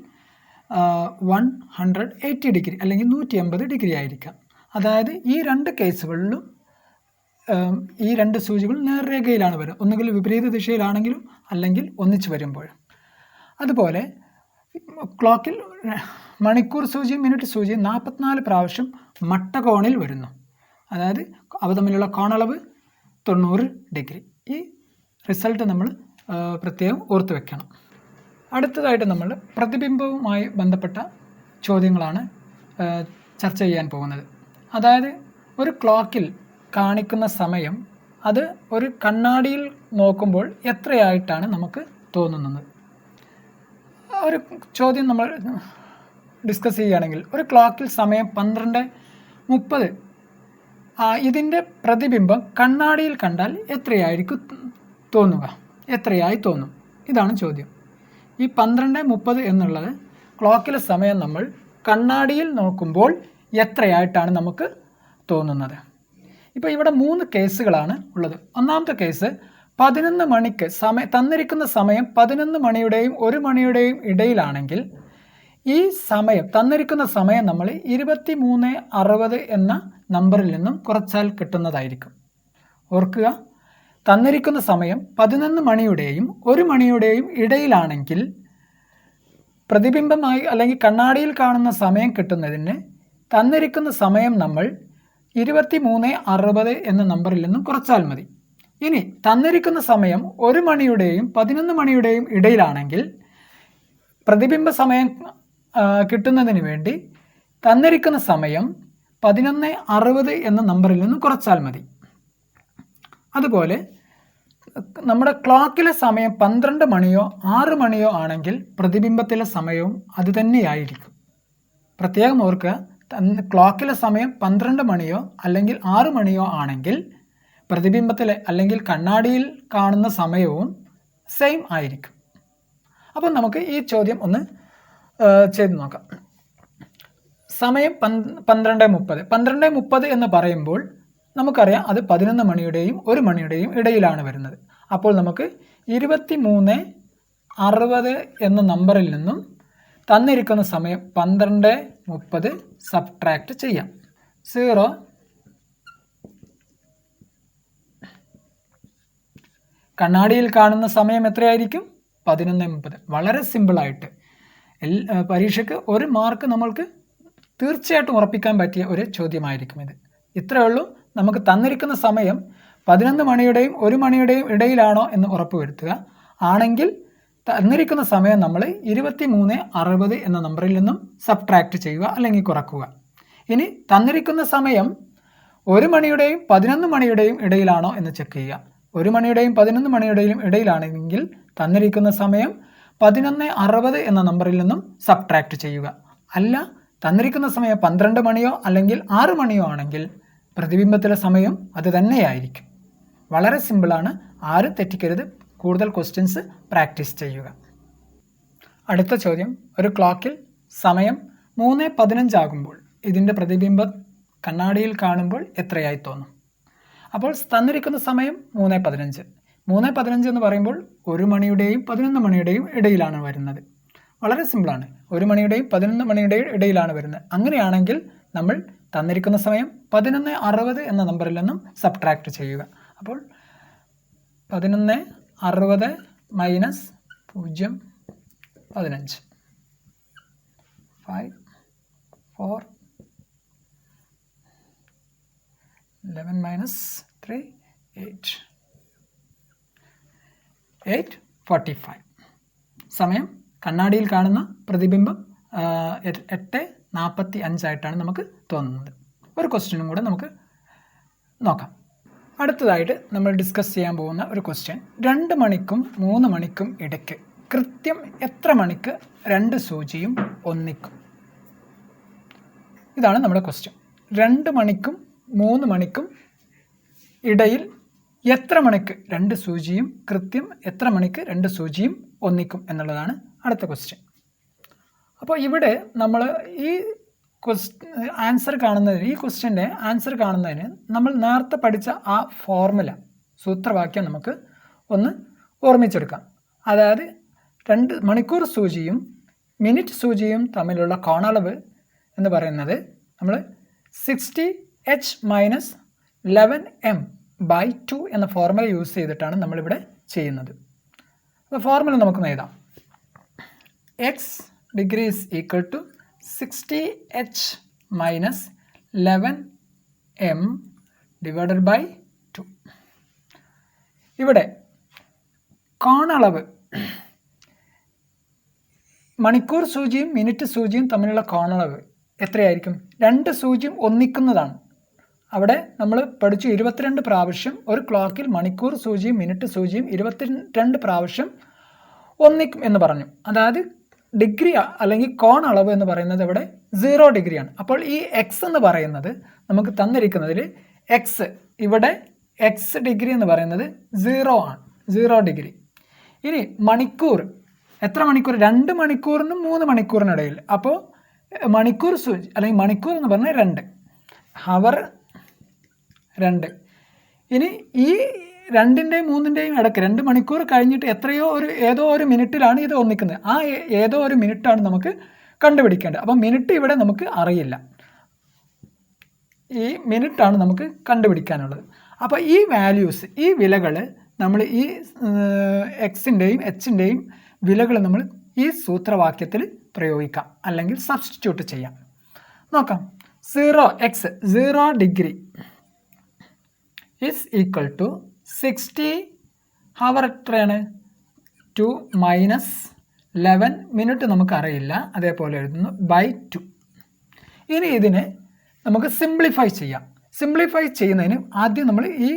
180 ഡിഗ്രി, അല്ലെങ്കിൽ 180 ഡിഗ്രി ആയിരിക്കാം. അതായത് ഈ രണ്ട് കേസുകളിലും ഈ രണ്ട് സൂചികൾ നേർരേഖയിലാണ് വരിക. ഒന്നുകിൽ വിപരീത ദിശയിലാണെങ്കിലും അല്ലെങ്കിൽ ഒന്നിച്ച് വരുമ്പോഴും. അതുപോലെ ക്ലോക്കിൽ മണിക്കൂർ സൂചിയും മിനിറ്റ് സൂചിയും 44 പ്രാവശ്യം മട്ടകോണിൽ വരുന്നു. അതായത് അവ തമ്മിലുള്ള കോണളവ് 90 ഡിഗ്രി. ഈ റിസൾട്ട് നമ്മൾ പ്രത്യേകം ഓർത്തു വെക്കണം. അടുത്തതായിട്ട് നമ്മൾ പ്രതിബിംബവുമായി ബന്ധപ്പെട്ട ചോദ്യങ്ങളാണ് ചർച്ച ചെയ്യാൻ പോകുന്നത്. അതായത് ഒരു ക്ലോക്കിൽ കാണിക്കുന്ന സമയം അത് ഒരു കണ്ണാടിയിൽ നോക്കുമ്പോൾ എത്രയായിട്ടാണ് നമുക്ക് തോന്നുന്നത്. ഒരു ചോദ്യം നമ്മൾ ഡിസ്കസ് ചെയ്യുകയാണെങ്കിൽ, ഒരു ക്ലോക്കിൽ സമയം 12:30. ഇതിൻ്റെ പ്രതിബിംബം കണ്ണാടിയിൽ കണ്ടാൽ എത്രയായിരിക്കും എത്രയായി തോന്നും? ഇതാണ് ചോദ്യം. ഈ 12:30 എന്നുള്ളത് ക്ലോക്കിലെ സമയം നമ്മൾ കണ്ണാടിയിൽ നോക്കുമ്പോൾ എത്രയായിട്ടാണ് നമുക്ക് തോന്നുന്നത്. ഇപ്പോൾ ഇവിടെ 3 കേസുകളാണ് ഉള്ളത്. ഒന്നാമത്തെ കേസ് 11 മണിക്ക് തന്നിരിക്കുന്ന സമയം 11 മണിയുടെയും 1 മണിയുടെയും ഇടയിലാണെങ്കിൽ ഈ സമയം തന്നിരിക്കുന്ന സമയം നമ്മൾ 23:60 എന്ന നമ്പറിൽ നിന്നും കുറച്ചാൽ കിട്ടുന്നതായിരിക്കും. ഓർക്കുക, തന്നിരിക്കുന്ന സമയം 11 മണിയുടെയും 1 മണിയുടെയും ഇടയിലാണെങ്കിൽ പ്രതിബിംബമായി അല്ലെങ്കിൽ കണ്ണാടിയിൽ കാണുന്ന സമയം കിട്ടുന്നതിന് തന്നിരിക്കുന്ന സമയം നമ്മൾ 23:60 എന്ന നമ്പറിൽ നിന്നും കുറച്ചാൽ മതി. ഇനി തന്നിരിക്കുന്ന സമയം 1 മണിയുടെയും 11 മണിയുടെയും ഇടയിലാണെങ്കിൽ പ്രതിബിംബ സമയം കിട്ടുന്നതിന് വേണ്ടി തന്നിരിക്കുന്ന സമയം 11:60 എന്ന നമ്പറിൽ നിന്നും കുറച്ചാൽ മതി. അതുപോലെ നമ്മുടെ ക്ലോക്കിലെ സമയം 12 മണിയോ 6 മണിയോ ആണെങ്കിൽ പ്രതിബിംബത്തിലെ സമയവും അതുതന്നെയായിരിക്കും. പ്രത്യേകം ഓർക്കുക, ക്ലോക്കിലെ സമയം 12 മണിയോ അല്ലെങ്കിൽ 6 മണിയോ ആണെങ്കിൽ പ്രതിബിംബത്തിലെ അല്ലെങ്കിൽ കണ്ണാടിയിൽ കാണുന്ന സമയവും സെയിം ആയിരിക്കും. അപ്പം നമുക്ക് ഈ ചോദ്യം ഒന്ന് ചെയ്തു നോക്കാം. സമയം 12:30. 12:30 എന്ന് പറയുമ്പോൾ നമുക്കറിയാം അത് 11 മണിയുടെയും 1 മണിയുടെയും ഇടയിലാണ് വരുന്നത്. അപ്പോൾ നമുക്ക് 23:60 എന്ന നമ്പറിൽ നിന്നും തന്നിരിക്കുന്ന സമയം 12:30 സബ്ട്രാക്ട് ചെയ്യാം. 0 കണ്ണാടിയിൽ കാണുന്ന സമയം എത്രയായിരിക്കും? 11:30. വളരെ സിമ്പിളായിട്ട് പരീക്ഷയ്ക്ക് 1 മാർക്ക് നമ്മൾക്ക് തീർച്ചയായിട്ടും ഉറപ്പിക്കാൻ പറ്റിയ ഒരു ചോദ്യമായിരിക്കും ഇത്. ഇത്രയേ ഉള്ളൂ. നമുക്ക് തന്നിരിക്കുന്ന സമയം 11 മണിയുടെയും 1 മണിയുടെയും ഇടയിലാണോ എന്ന് ഉറപ്പുവരുത്തുക. ആണെങ്കിൽ തന്നിരിക്കുന്ന സമയം നമ്മൾ 23:60 എന്ന നമ്പറിൽ നിന്നും സബ്ട്രാക്ട് ചെയ്യുക അല്ലെങ്കിൽ കുറക്കുക. ഇനി തന്നിരിക്കുന്ന സമയം 1 മണിയുടെയും 11 മണിയുടെയും ഇടയിലാണോ എന്ന് ചെക്ക് ചെയ്യുക. 1 മണിയുടെയും 11 മണിയുടെയും ഇടയിലാണെങ്കിൽ തന്നിരിക്കുന്ന സമയം 11:60 എന്ന നമ്പറിൽ നിന്നും സബ്ട്രാക്ട് ചെയ്യുക. അല്ല തന്നിരിക്കുന്ന സമയം 12 മണിയോ അല്ലെങ്കിൽ 6 മണിയോ ആണെങ്കിൽ പ്രതിബിംബത്തിലെ സമയം അത് തന്നെയായിരിക്കും. വളരെ സിമ്പിളാണ്. ആരും തെറ്റിക്കരുത്. കൂടുതൽ ക്വസ്റ്റ്യൻസ് പ്രാക്ടീസ് ചെയ്യുക. അടുത്ത ചോദ്യം, ഒരു ക്ലോക്കിൽ സമയം 3:15 ആകുമ്പോൾ ഇതിൻ്റെ പ്രതിബിംബം കണ്ണാടിയിൽ കാണുമ്പോൾ എത്രയായി തോന്നും? അപ്പോൾ തന്നിരിക്കുന്ന സമയം 3:15. 3:15 എന്ന് പറയുമ്പോൾ 1 മണിയുടെയും 11 മണിയുടെയും ഇടയിലാണ് വരുന്നത്. വളരെ സിമ്പിളാണ്. 1 മണിയുടെയും 11 മണിയുടെയും ഇടയിലാണ് വരുന്നത്. അങ്ങനെയാണെങ്കിൽ നമ്മൾ തന്നിരിക്കുന്ന സമയം 11:60 എന്ന നമ്പറിൽ നിന്നും സബ്ട്രാക്ട് ചെയ്യുക. അപ്പോൾ 11:60 മൈനസ് 0:15 5 4 11 മൈനസ് 3 8 8:45. സമയം കണ്ണാടിയിൽ കാണുന്ന പ്രതിബിംബം 8:45 ആയിട്ടാണ് നമുക്ക് തോന്നുന്നത്. ഒരു ക്വസ്റ്റ്യനും കൂടെ നമുക്ക് നോക്കാം. അടുത്തതായിട്ട് നമ്മൾ ഡിസ്കസ് ചെയ്യാൻ പോകുന്ന ഒരു ക്വസ്റ്റ്യൻ, 2 മണിക്കും 3 മണിക്കും ഇടയ്ക്ക് കൃത്യം എത്ര മണിക്ക് 2 സൂചിയും ഒന്നിക്കും? ഇതാണ് നമ്മുടെ ക്വസ്റ്റ്യൻ. 2 മണിക്കും 3 മണിക്കും ഇടയിൽ എത്ര മണിക്ക് 2 സൂചിയും കൃത്യം എത്ര മണിക്ക് 2 സൂചിയും ഒന്നിക്കും എന്നുള്ളതാണ് അടുത്ത ക്വസ്റ്റ്യൻ. അപ്പോൾ ഇവിടെ നമ്മൾ ഈ ആൻസർ കാണുന്നതിന്, ഈ ക്വസ്റ്റ്യൻ്റെ ആൻസർ കാണുന്നതിന് നമ്മൾ നേരത്തെ പഠിച്ച ആ ഫോർമുല, സൂത്രവാക്യം നമുക്ക് ഒന്ന് ഓർമ്മിച്ചെടുക്കാം. അതായത് 2 മണിക്കൂർ സൂചിയും മിനിറ്റ് സൂചിയും തമ്മിലുള്ള കോണളവ് എന്ന് പറയുന്നത് നമ്മൾ 60h മൈനസ് 11m/2 എന്ന ഫോർമുല യൂസ് ചെയ്തിട്ടാണ് നമ്മളിവിടെ ചെയ്യുന്നത്. അപ്പോൾ ഫോർമുല നമുക്ക് എഴുതാം. x degree is equal to 60h minus 11m divided by 2. ഇവിടെ കോണളവ് മണിക്കൂർ സൂചിയും മിനിറ്റ് സൂചിയും തമ്മിലുള്ള കോണളവ് എത്രയായിരിക്കും? 2 സൂചിയും ഒന്നിക്കുന്നതാണ്. അവിടെ നമ്മൾ പഠിച്ചു 22 പ്രാവശ്യം ഒരു ക്ലോക്കിൽ മണിക്കൂർ സൂചിയും മിനിറ്റ് സൂചിയും 22 പ്രാവശ്യം ഒന്നിക്കും എന്ന് പറഞ്ഞു. അതായത് ഡിഗ്രി അല്ലെങ്കിൽ കോൺ അളവ് എന്ന് പറയുന്നത് ഇവിടെ 0 ഡിഗ്രിയാണ്. അപ്പോൾ ഈ എക്സ് എന്ന് പറയുന്നത് നമുക്ക് തന്നിരിക്കുന്നതിൽ എക്സ്, ഇവിടെ എക്സ് ഡിഗ്രി എന്ന് പറയുന്നത് 0 ആണ്, 0 ഡിഗ്രി. ഇനി മണിക്കൂർ എത്ര മണിക്കൂർ? 2 മണിക്കൂറിനും 3 മണിക്കൂറിനിടയിൽ. അപ്പോൾ മണിക്കൂർ സൂചി അല്ലെങ്കിൽ മണിക്കൂർ എന്ന് പറഞ്ഞാൽ 2, ഹവർ 2. ഇനി ഈ 2ൻ്റെയും 3ൻ്റെയും ഇടയ്ക്ക് 2 മണിക്കൂർ കഴിഞ്ഞിട്ട് ഏതോ ഒരു മിനിറ്റിലാണ് ഇത് ഒന്നിക്കുന്നത്. ആ ഏതോ ഒരു മിനിറ്റാണ് നമുക്ക് കണ്ടുപിടിക്കേണ്ടത്. അപ്പം മിനിറ്റ് ഇവിടെ നമുക്ക് അറിയില്ല, ഈ മിനിറ്റാണ് നമുക്ക് കണ്ടുപിടിക്കാനുള്ളത്. അപ്പോൾ ഈ വാല്യൂസ്, ഈ വിലകൾ നമ്മൾ ഈ എക്സിൻ്റെയും എച്ചിൻ്റെയും വിലകൾ നമ്മൾ ഈ സൂത്രവാക്യത്തിൽ പ്രയോഗിക്കാം അല്ലെങ്കിൽ സബ്സ്റ്റിറ്റ്യൂട്ട് ചെയ്യാം. നോക്കാം. 0 degree is equal to 60 hour എത്രയാണ്? 2 മൈനസ് 11 മിനിറ്റ് നമുക്കറിയില്ല, അതേപോലെ എഴുതുന്നു ബൈ 2. ഇനി ഇതിനെ നമുക്ക് സിംപ്ലിഫൈ ചെയ്യാം. സിംപ്ലിഫൈ ചെയ്യുന്നതിന് ആദ്യം നമ്മൾ ഈ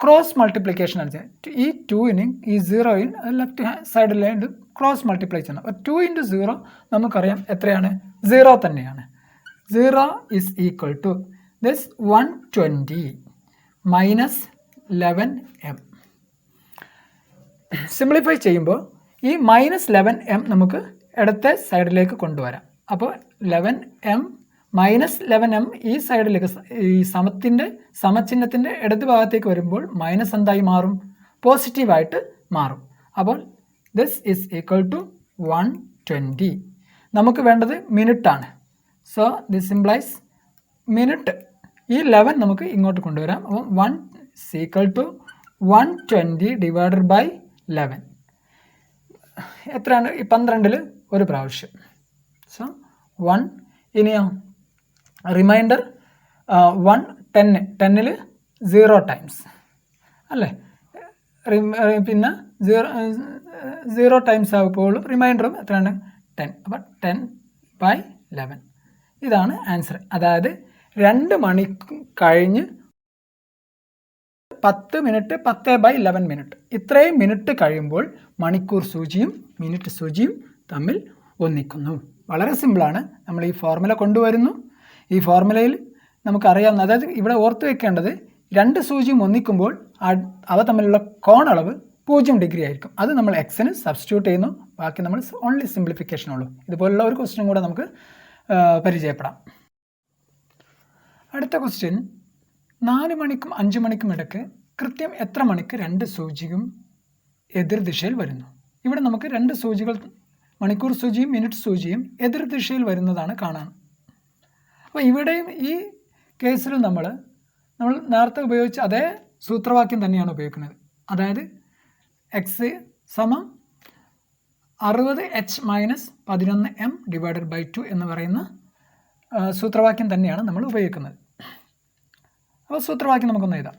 ക്രോസ് മൾട്ടിപ്ലിക്കേഷൻ ആണ് ചെയ്യുന്നത്. ഈ 2നും ഈ 0യും ലെഫ്റ്റ് സൈഡിലായിട്ട് ക്രോസ് മൾട്ടിപ്ലൈ ചെയ്യണം. 2 × 0 നമുക്കറിയാം എത്രയാണ്? 0 തന്നെയാണ്. 0 is equal to this 120 minus 11m. Simplify ചെയ്യുമ്പോൾ ഈ മൈനസ് 11m നമുക്ക് ഇടത്തെ സൈഡിലേക്ക് കൊണ്ടുവരാം. അപ്പോൾ 11m -11m ഈ സൈഡിലേക്ക് ഈ സമചിഹ്നത്തിൻ്റെ ഇടത് ഭാഗത്തേക്ക് വരുമ്പോൾ മൈനസ് എന്തായി മാറും? പോസിറ്റീവായിട്ട് മാറും. അപ്പോൾ ദിസ് ഈസ് ഈക്വൽ ടു 120. നമുക്ക് വേണ്ടത് മിനിറ്റാണ്. So this implies minute. ഈ 11 നമുക്ക് ഇങ്ങോട്ട് കൊണ്ടുവരാം. അപ്പോൾ 1 ഈക്വൽ ടു 120 ഡിവൈഡഡ് ബൈ 11. എത്രയാണ്? ഈ 12ൽ ഒരു പ്രാവശ്യം. സോ 1. ഇനിയോ റിമൈൻഡർ 1 10ൽ 0 ടൈംസ് അല്ലേ? പിന്നെ 0 ടൈംസ് ആകുമ്പോൾ റിമൈൻഡറും എത്രയാണ്? 10. അപ്പോൾ 10/11 ഇതാണ് ആൻസർ. അതായത് 2 മണി കഴിഞ്ഞ് 10 മിനിറ്റ് 10/11 മിനിറ്റ്. ഇത്രയും മിനിറ്റ് കഴിയുമ്പോൾ മണിക്കൂർ സൂചിയും മിനിറ്റ് സൂചിയും തമ്മിൽ ഒന്നിക്കുന്നു. വളരെ സിമ്പിളാണ്. നമ്മൾ ഈ ഫോർമുല കൊണ്ടുവരുന്നു. ഈ ഫോർമുലയിൽ നമുക്കറിയാവുന്ന, അതായത് ഇവിടെ ഓർത്ത് വെക്കേണ്ടത് 2 സൂചിയും ഒന്നിക്കുമ്പോൾ അവ തമ്മിലുള്ള കോണളവ് 0 ഡിഗ്രി ആയിരിക്കും. അത് നമ്മൾ എക്സിന് സബ്സ്റ്റിറ്റ്യൂട്ട് ചെയ്യുന്നു. ബാക്കി നമ്മൾ ഓൺലി സിംപ്ലിഫിക്കേഷൻ ഉള്ളൂ. ഇതുപോലുള്ള ഒരു ക്വസ്റ്റ്യൻ കൂടെ നമുക്ക് പരിചയപ്പെടാം. അടുത്ത ക്വസ്റ്റ്യൻ, 4 മണിക്കും 5 മണിക്കും ഇടയ്ക്ക് കൃത്യം എത്ര മണിക്ക് 2 സൂചിയും എതിർദിശയിൽ വരുന്നു? ഇവിടെ നമുക്ക് 2 സൂചികൾ, മണിക്കൂർ സൂചിയും മിനിറ്റ് സൂചിയും എതിർദിശയിൽ വരുന്നതാണ് കാണാൻ. അപ്പോൾ ഇവിടെയും ഈ കേസിലും നമ്മൾ നേരത്തെ ഉപയോഗിച്ച അതേ സൂത്രവാക്യം തന്നെയാണ് ഉപയോഗിക്കുന്നത്. അതായത് എക്സ് സമം 60h - 11m ഡിവൈഡഡ് ബൈ 2 എന്ന് പറയുന്ന സൂത്രവാക്യം തന്നെയാണ് നമ്മൾ ഉപയോഗിക്കുന്നത്. അപ്പോൾ സൂത്രവാക്യം നമുക്കൊന്ന് എഴുതാം.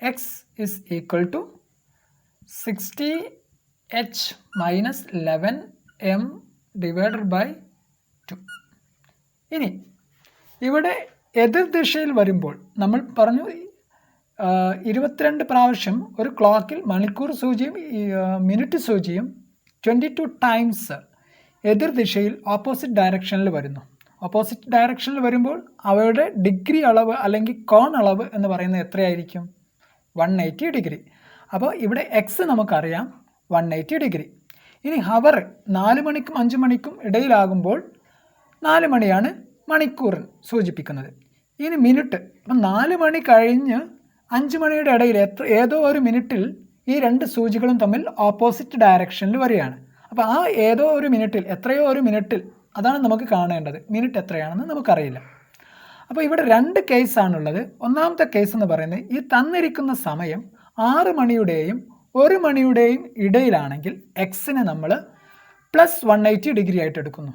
X is equal to 60h - 11m divided by 2. ഇനി ഇവിടെ എതിർദിശയിൽ വരുമ്പോൾ നമ്മൾ പറഞ്ഞു 22 പ്രാവശ്യം ഒരു ക്ലോക്കിൽ മണിക്കൂർ സൂചിയും മിനിറ്റ് സൂചിയും 22 ടൈംസ് എതിർദിശയിൽ ഓപ്പോസിറ്റ് ഡയറക്ഷനിൽ വരുന്നു. ഓപ്പോസിറ്റ് ഡയറക്ഷനിൽ വരുമ്പോൾ അവയുടെ ഡിഗ്രി അളവ് അല്ലെങ്കിൽ കോൺ അളവ് എന്ന് പറയുന്നത് എത്രയായിരിക്കും? 180 ഡിഗ്രി. അപ്പോൾ ഇവിടെ എക്സ് നമുക്കറിയാം 180 ഡിഗ്രി. ഇനി ഹവർ 4 മണിക്കും 5 മണിക്കും ഇടയിലാകുമ്പോൾ 4 മണിയാണ് മണിക്കൂറിൽ സൂചിപ്പിക്കുന്നത്. ഇനി മിനിറ്റ്, അപ്പം 4 മണി കഴിഞ്ഞ് 5 മണിയുടെ ഇടയിൽ ഏതോ ഒരു മിനിറ്റിൽ ഈ 2 സൂചികളും തമ്മിൽ ഓപ്പോസിറ്റ് ഡയറക്ഷനിൽ വരികയാണ്. അപ്പോൾ ആ ഏതോ ഒരു മിനിറ്റിൽ, എത്രയോ ഒരു മിനിറ്റിൽ, അതാണ് നമുക്ക് കാണേണ്ടത്. മിനിറ്റ് എത്രയാണെന്ന് നമുക്കറിയില്ല. അപ്പോൾ ഇവിടെ 2 കേസാണുള്ളത്. ഒന്നാമത്തെ കേസ് എന്ന് പറയുന്നത്, ഈ തന്നിരിക്കുന്ന സമയം 6 മണിയുടെയും 1 മണിയുടെയും ഇടയിലാണെങ്കിൽ എക്സിനെ നമ്മൾ +180 ഡിഗ്രി ആയിട്ട് എടുക്കുന്നു.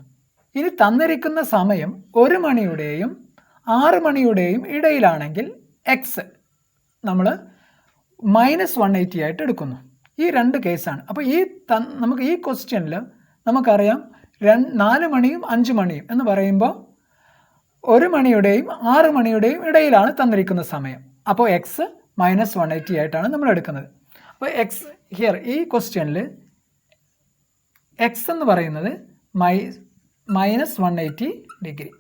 ഇനി തന്നിരിക്കുന്ന സമയം 1 മണിയുടെയും 6 മണിയുടെയും ഇടയിലാണെങ്കിൽ എക്സ് നമ്മൾ -180 ആയിട്ട് എടുക്കുന്നു. ഈ 2 കേസാണ്. അപ്പോൾ നമുക്ക് ഈ ക്വസ്റ്റ്യനിൽ നമുക്കറിയാം 4 മണിയും 5 മണിയും എന്ന് പറയുമ്പോൾ 1 മണിയുടെയും 6 മണിയുടെയും ഇടയിലാണ് തന്നിരിക്കുന്ന സമയം. അപ്പോൾ എക്സ് -180 ആയിട്ടാണ് നമ്മൾ എടുക്കുന്നത്. അപ്പോൾ എക്സ് ഹിയർ ഈ ക്വസ്റ്റ്യനിൽ എക്സ് എന്ന് പറയുന്നത് -180 ഡിഗ്രി,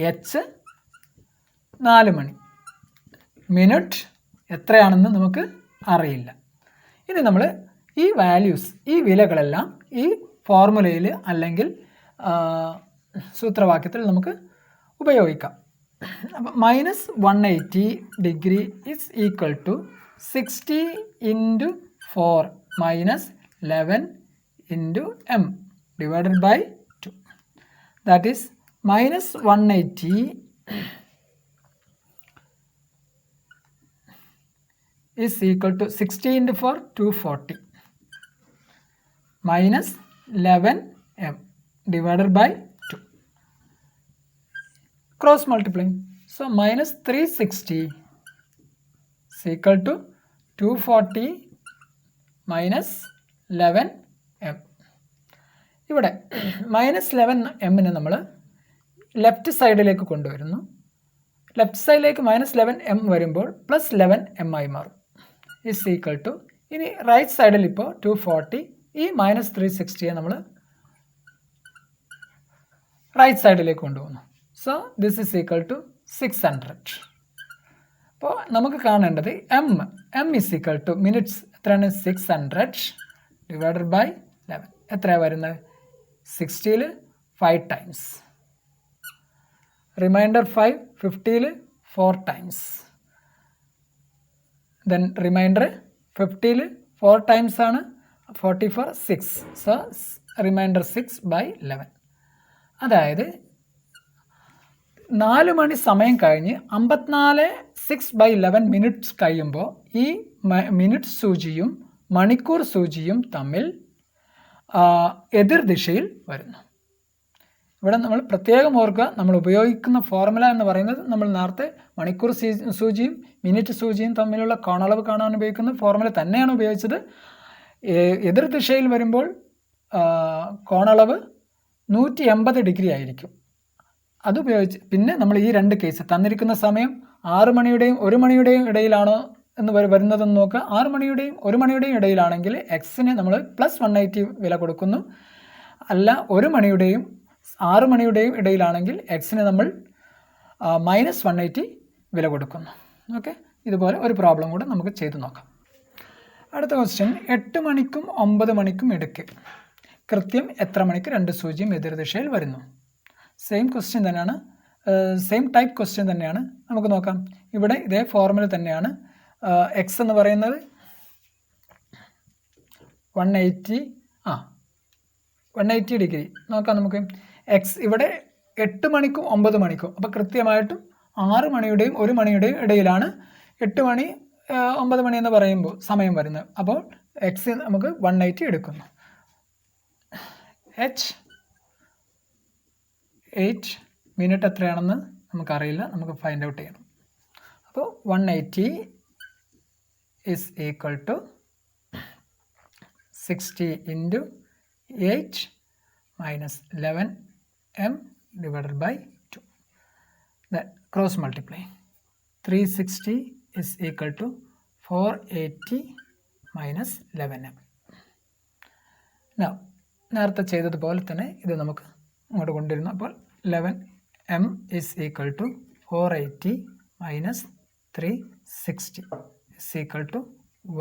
എച്ച് 4 മണി, മിനിറ്റ് എത്രയാണെന്ന് നമുക്ക് അറിയില്ല. ഇനി നമ്മൾ ഈ വാല്യൂസ്, ഈ വിലകളെല്ലാം ഈ ഫോർമുലയിൽ അല്ലെങ്കിൽ സൂത്രവാക്യത്തിൽ നമുക്ക് ഉപയോഗിക്കാം. അപ്പം -180 degree is equal to 60 × 4 - 11 × m divided by 2. That is -180 is equal to 60 × 4 240 -11m divided by 2. Cross multiplying. So -360 is equal to 240 -11m. ഇവിടെ -11m നമ്മൾ ലെഫ്റ്റ് സൈഡിലേക്ക് കൊണ്ടുവരുന്നു. ലെഫ്റ്റ് സൈഡിലേക്ക് -11m വരുമ്പോൾ +11m ആയി മാറും. ഇസ് ഈക്വൽ ടു, ഇനി റൈറ്റ് സൈഡിൽ ഇപ്പോൾ 240, ഈ -360യെ നമ്മൾ റൈറ്റ് സൈഡിലേക്ക് കൊണ്ടുപോകുന്നു. So this is equal to 600. അപ്പോൾ നമുക്ക് കാണേണ്ടത് m is equal to minutes എത്രയാണ്? 600 ഡിവൈഡഡ് ബൈ 11. എത്രയാണ് വരുന്നത്? 60ൽ 5 ടൈംസ്. റിമൈൻഡർ 5 50ൽ 4 ടൈംസ്. ദെൻ റിമൈൻഡർ 50ൽ 4 ടൈംസ് ആണ് 44 6. So remainder 6/11. അതായത് 4 മണി സമയം കഴിഞ്ഞ് 54 6/11 മിനിറ്റ്സ് കഴിയുമ്പോൾ ഈ മിനിറ്റ് സൂചിയും മണിക്കൂർ സൂചിയും തമ്മിൽ എതിർദിശയിൽ വരുന്നു. ഇവിടെ നമ്മൾ പ്രത്യേകം ഓർക്കുക, നമ്മൾ ഉപയോഗിക്കുന്ന ഫോർമുല എന്ന് പറയുന്നത് നമ്മൾ നേരത്തെ മണിക്കൂർ സൂചിയും മിനിറ്റ് സൂചിയും തമ്മിലുള്ള കോണളവ് കാണാൻ ഉപയോഗിക്കുന്ന ഫോർമുല തന്നെയാണ് ഉപയോഗിച്ചത്. എതിർദിശയിൽ വരുമ്പോൾ കോണളവ് 180 ഡിഗ്രി ആയിരിക്കും. അതുപയോഗിച്ച് പിന്നെ നമ്മൾ ഈ രണ്ട് കേസ് തന്നിരിക്കുന്ന സമയം 6 മണിയുടെയും 1 മണിയുടെയും ഇടയിലാണോ എന്ന് വരുന്നതെന്ന് നോക്കുക. 6 മണിയുടെയും 1 മണിയുടെയും ഇടയിലാണെങ്കിൽ എക്സിന് നമ്മൾ +180 വില കൊടുക്കുന്നു. അല്ല 1 മണിയുടെയും 6 മണിയുടെയും ഇടയിലാണെങ്കിൽ എക്സിന് നമ്മൾ -180 വില കൊടുക്കുന്നു. ഓക്കെ, ഇതുപോലെ ഒരു പ്രോബ്ലം കൂടെ നമുക്ക് ചെയ്തു നോക്കാം. അടുത്ത ക്വസ്റ്റ്യൻ, 8 മണിക്കും 9 മണിക്കും ഇടയ്ക്ക് കൃത്യം എത്ര മണിക്ക് 2 സൂചിയും എതിർദിശയിൽ വരുന്നു? സെയിം ക്വസ്റ്റ്യൻ തന്നെയാണ്, സെയിം ടൈപ്പ് ക്വസ്റ്റ്യൻ തന്നെയാണ്. നമുക്ക് നോക്കാം. ഇവിടെ ഇതേ ഫോർമുല തന്നെയാണ്. എക്സ് എന്ന് പറയുന്നത് 180 ഡിഗ്രി നോക്കാം നമുക്ക്. എക്സ് ഇവിടെ 8 മണിക്കും 9 മണിക്കും, അപ്പോൾ കൃത്യമായിട്ടും 6 മണിയുടെയും 1 മണിയുടെയും ഇടയിലാണ് 8 മണി 9 മണി എന്ന് പറയുമ്പോൾ സമയം വരുന്നത്. അപ്പോൾ എക്സ് നമുക്ക് 180 എടുക്കുന്നു. H 8 മിനിറ്റ് എത്രയാണെന്ന് നമുക്കറിയില്ല, നമുക്ക് ഫൈൻഡ് ഔട്ട് ചെയ്യണം. അപ്പോൾ 180 is equal to 60 into 8 minus 11m divided by 2. Then cross multiply. 360 is equal to 480 minus 11m. Now നേരത്തെ ചെയ്തതുപോലെ തന്നെ ഇത് നമുക്ക് അങ്ങോട്ട് കൊണ്ടുവരുന്നു. അപ്പോൾ 11m is equal to 480 minus 360 is equal to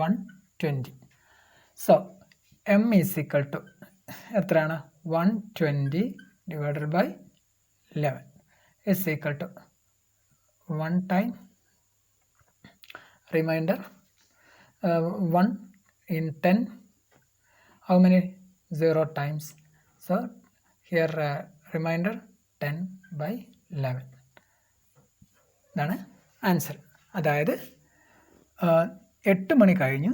120. So m is equal to എത്രയാണ്? 120 divided by 11 is equal to 1 time remainder 1 in 10. How many? 0 times. So here remainder 10/11. ഇതാണ് ആൻസർ. അതായത് 8 മണി കഴിഞ്ഞ്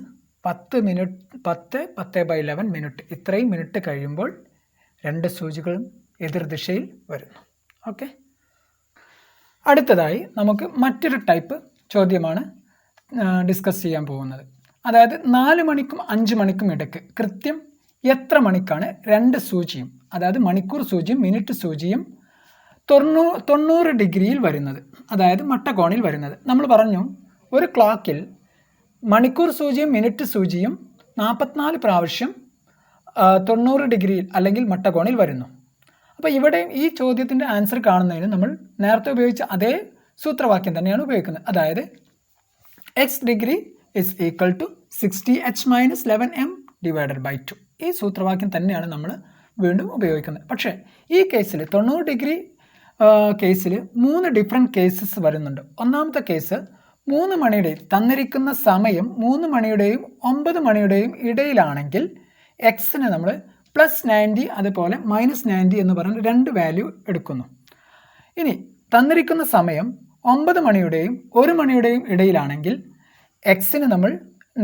10/11 മിനിറ്റ്, ഇത്രയും മിനിറ്റ് കഴിയുമ്പോൾ 2 സൂചികളും എതിർദിശയിൽ വരുന്നു. ഓക്കെ, അടുത്തതായി നമുക്ക് മറ്റൊരു ടൈപ്പ് ചോദ്യമാണ് ഡിസ്കസ് ചെയ്യാൻ പോകുന്നത്. അതായത് 4 മണിക്കും 5 മണിക്കും ഇടയ്ക്ക് കൃത്യം എത്ര മണിക്കാണ് 2 സൂചിയും, അതായത് മണിക്കൂർ സൂചിയും മിനിറ്റ് സൂചിയും 90 ഡിഗ്രിയിൽ വരുന്നത്, അതായത് മട്ടകോണിൽ വരുന്നത്? നമ്മൾ പറഞ്ഞു ഒരു ക്ലോക്കിൽ മണിക്കൂർ സൂചിയും മിനിറ്റ് സൂചിയും 44 പ്രാവശ്യം 90 ഡിഗ്രിയിൽ അല്ലെങ്കിൽ മട്ടകോണിൽ വരുന്നു. അപ്പോൾ ഇവിടെ ഈ ചോദ്യത്തിൻ്റെ ആൻസർ കാണുന്നതിന് നമ്മൾ നേരത്തെ ഉപയോഗിച്ച അതേ സൂത്രവാക്യം തന്നെയാണ് ഉപയോഗിക്കുന്നത്. അതായത് x degree is equal to 60h minus 11m divided by 2. ഈ സൂത്രവാക്യം തന്നെയാണ് നമ്മൾ വീണ്ടും ഉപയോഗിക്കുന്നത്. പക്ഷേ ഈ കേസിൽ 90 ഡിഗ്രി കേസിൽ 3 ഡിഫറെൻറ്റ് കേസസ് വരുന്നുണ്ട്. ഒന്നാമത്തെ കേസ് 3 മണിയുടെയും തന്നിരിക്കുന്ന സമയം 3 മണിയുടെയും 9 മണിയുടെയും ഇടയിലാണെങ്കിൽ എക്സിന് നമ്മൾ +90 അതുപോലെ -90 എന്ന് പറഞ്ഞ് 2 വാല്യൂ എടുക്കുന്നു. ഇനി തന്നിരിക്കുന്ന സമയം 9 മണിയുടെയും 1 മണിയുടെയും ഇടയിലാണെങ്കിൽ എക്സിന് നമ്മൾ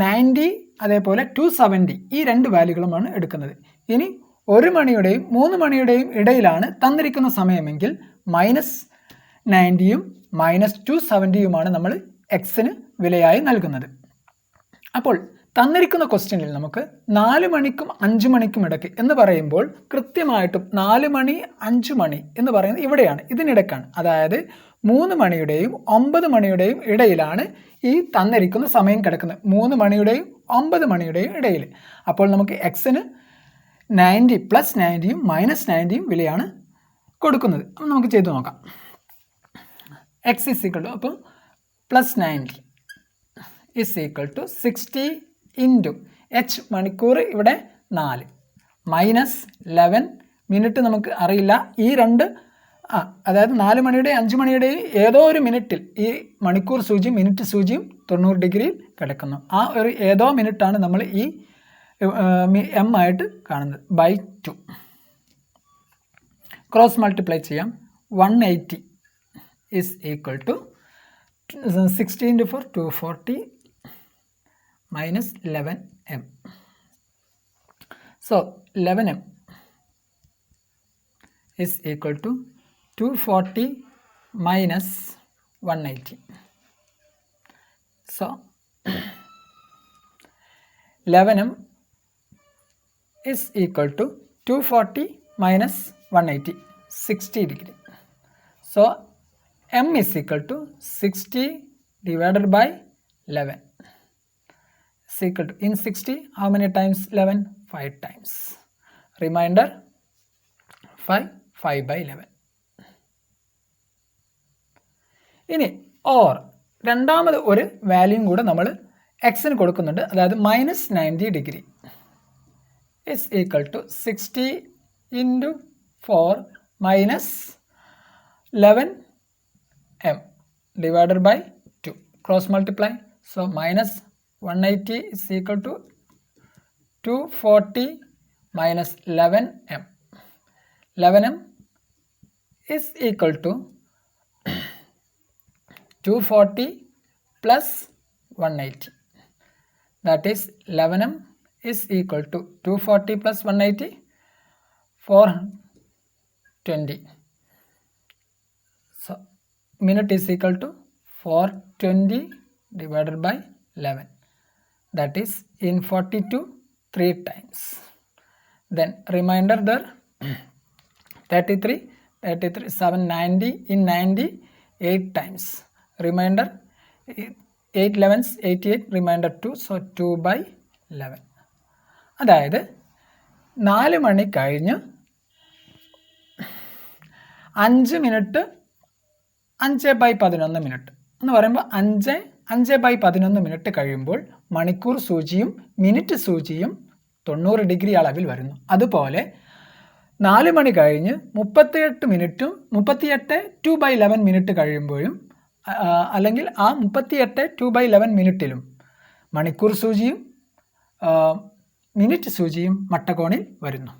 90 അതേപോലെ 270 ഈ 2 വാല്യൂകളുമാണ് എടുക്കുന്നത്. ഇനി 1 മണിയുടെയും 3 മണിയുടെയും ഇടയിലാണ് തന്നിരിക്കുന്ന സമയമെങ്കിൽ -90യും -270യുമാണ് നമ്മൾ എക്സിന് വിലയായി നൽകുന്നത്. അപ്പോൾ തന്നിരിക്കുന്ന ക്വസ്റ്റ്യനിൽ നമുക്ക് 4 മണിക്കും 5 മണിക്കും ഇടയ്ക്ക് എന്ന് പറയുമ്പോൾ കൃത്യമായിട്ടും 4 മണി 5 മണി എന്ന് പറയുന്നത് ഇവിടെയാണ്, ഇതിനിടയ്ക്കാണ്. അതായത് 3 മണിയുടെയും 9 മണിയുടെയും ഇടയിലാണ് ഈ തന്നിരിക്കുന്ന സമയം കിടക്കുന്നത്, 3 മണിയുടെയും 9 മണിയുടെയും ഇടയിൽ. അപ്പോൾ നമുക്ക് എക്സിന് 90 +90യും -90യും വിലയാണ് കൊടുക്കുന്നത്. അപ്പം നമുക്ക് ചെയ്തു നോക്കാം. എക്സ് ഇസ് ഈക്വൽ ടു, അപ്പം +90 is equal to 60 into h മണിക്കൂർ ഇവിടെ 4 മൈനസ് 11 മിനിറ്റ് നമുക്ക് അറിയില്ല. ഈ രണ്ട് അതായത് 4 മണിയുടെയും 5 മണിയുടെയും ഏതോ ഒരു മിനിറ്റിൽ ഈ മണിക്കൂർ സൂചിയും മിനിറ്റ് സൂചിയും 90 ഡിഗ്രിയിൽ കിടക്കുന്നു. ആ ഒരു ഏതോ മിനിറ്റാണ് നമ്മൾ ഈ എം ആയിട്ട് കാണുന്നത്. ബൈ 2 ക്രോസ് മൾട്ടിപ്ലൈ ചെയ്യാം. 180 is equal to 60 into 4 240 minus 11m. So 11m is equal to 240 minus 180. So 11m is equal to 240 minus 180, 60 degree. So m is equal to 60 divided by 11 is equal to, in 60 how many times 11? 5 times. Remainder 5 by 11. ഇനി or രണ്ടാമത് ഒരു വാല്യൂം കൂടെ നമ്മൾ എക്സിന് കൊടുക്കുന്നുണ്ട്. അതായത് minus 90 degree is equal to 60 into 4 minus 11m divided by 2. Cross multiply. So minus 180 is equal to 240 minus 11m. 11m is equal to 240 plus 180. That is 11m is equal to 240 plus 180, 420. So minute is equal to 420 divided by 11. That is in 42 3 times. Then remainder there 33 790 in 90 8 times. Remainder 8 11s 88, remainder 2, so 2 by 11. അതായത് 4 മണി കഴിഞ്ഞ് 5 minute 5/11 minute എന്ന് പറയുമ്പോൾ 5/11 minute കഴിയുമ്പോൾ മണിക്കൂർ സൂചിയും minute സൂചിയും 90 degree അളവിൽ വരുന്നു. അതുപോലെ 4 മണി കഴിഞ്ഞ് 38 മിനിറ്റും 38 2/11 മിനിറ്റ് കഴിയുമ്പോഴും അല്ലെങ്കിൽ ആ 38 2/11 മിനിറ്റിലും മണിക്കൂർ സൂചിയും മിനിറ്റ് സൂചിയും മട്ടകോണിൽ വരുന്നു.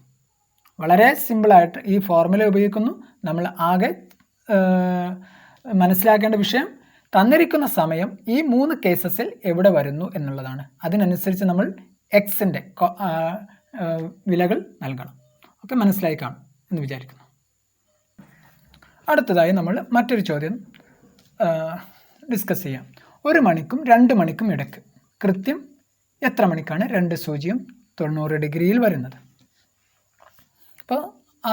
വളരെ സിമ്പിളായിട്ട് ഈ ഫോർമുല ഉപയോഗിക്കുന്നു. നമ്മൾ ആകെ മനസ്സിലാക്കേണ്ട വിഷയം തന്നിരിക്കുന്ന സമയം ഈ 3 കേസസിൽ എവിടെ വരുന്നു എന്നുള്ളതാണ്. അതിനനുസരിച്ച് നമ്മൾ എക്സിൻ്റെ വിലകൾ നൽകണം. ഓക്കെ, മനസ്സിലായി കാണും എന്ന് വിചാരിക്കുന്നു. അടുത്തതായി നമ്മൾ മറ്റൊരു ചോദ്യം ഡിസ്കസ് ചെയ്യാം. 1 മണിക്കും 2 മണിക്കും ഇടയ്ക്ക് കൃത്യം എത്ര മണിക്കാണ് 2 സൂചിയും 90 ഡിഗ്രിയിൽ വരുന്നത്? അപ്പോൾ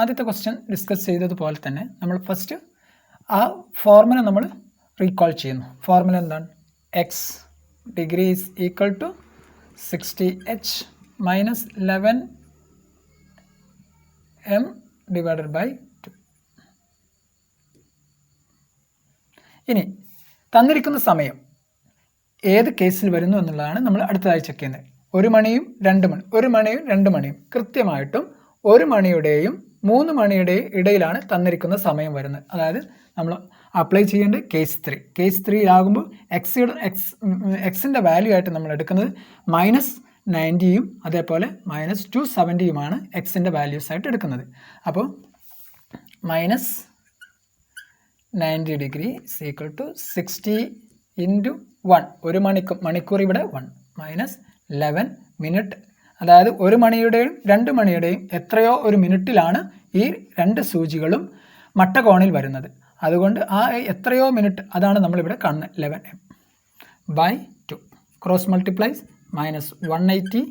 ആദ്യത്തെ ക്വസ്റ്റ്യൻ ഡിസ്കസ് ചെയ്തതുപോലെ തന്നെ നമ്മൾ ഫസ്റ്റ് ആ ഫോർമുല നമ്മൾ റീകോൾ ചെയ്യുന്നു. ഫോർമുല എന്താണ്? X degree is equal to 60h minus 11m divided by 2. ഇനി തന്നിരിക്കുന്ന സമയം ഏത് കേസിൽ വരുന്നു എന്നുള്ളതാണ് നമ്മൾ അടുത്തതായി ചെക്ക് ചെയ്യുന്നത്. 1 മണിയും 2 മണി 1 മണിയും 2 മണിയും കൃത്യമായിട്ടും 1 മണിയുടെയും 3 മണിയുടെയും ഇടയിലാണ് തന്നിരിക്കുന്ന സമയം വരുന്നത്. അതായത് നമ്മൾ അപ്ലൈ ചെയ്യേണ്ടത് കേസ് 3. കേസ് 3 എക്സിൻ്റെ വാല്യൂ ആയിട്ട് നമ്മൾ എടുക്കുന്നത് -90യും അതേപോലെ -270യുമാണ് എക്സിൻ്റെ വാല്യൂസ് ആയിട്ട് എടുക്കുന്നത്. അപ്പോൾ -90 degree is equal to 60 into 1. 1 മണിക്കൂർ ഇവിടെ 1 മൈനസ് 11 മിനിറ്റ്. അതായത് 1 മണിയുടെയും 2 മണിയുടെയും എത്രയോ ഒരു മിനിറ്റിലാണ് ഈ 2 സൂചികളും മട്ടകോണിൽ വരുന്നത്. അതുകൊണ്ട് ആ എത്രയോ മിനിറ്റ് അതാണ് നമ്മളിവിടെ കാണുന്നത് 11m by 2. Cross multiplies -180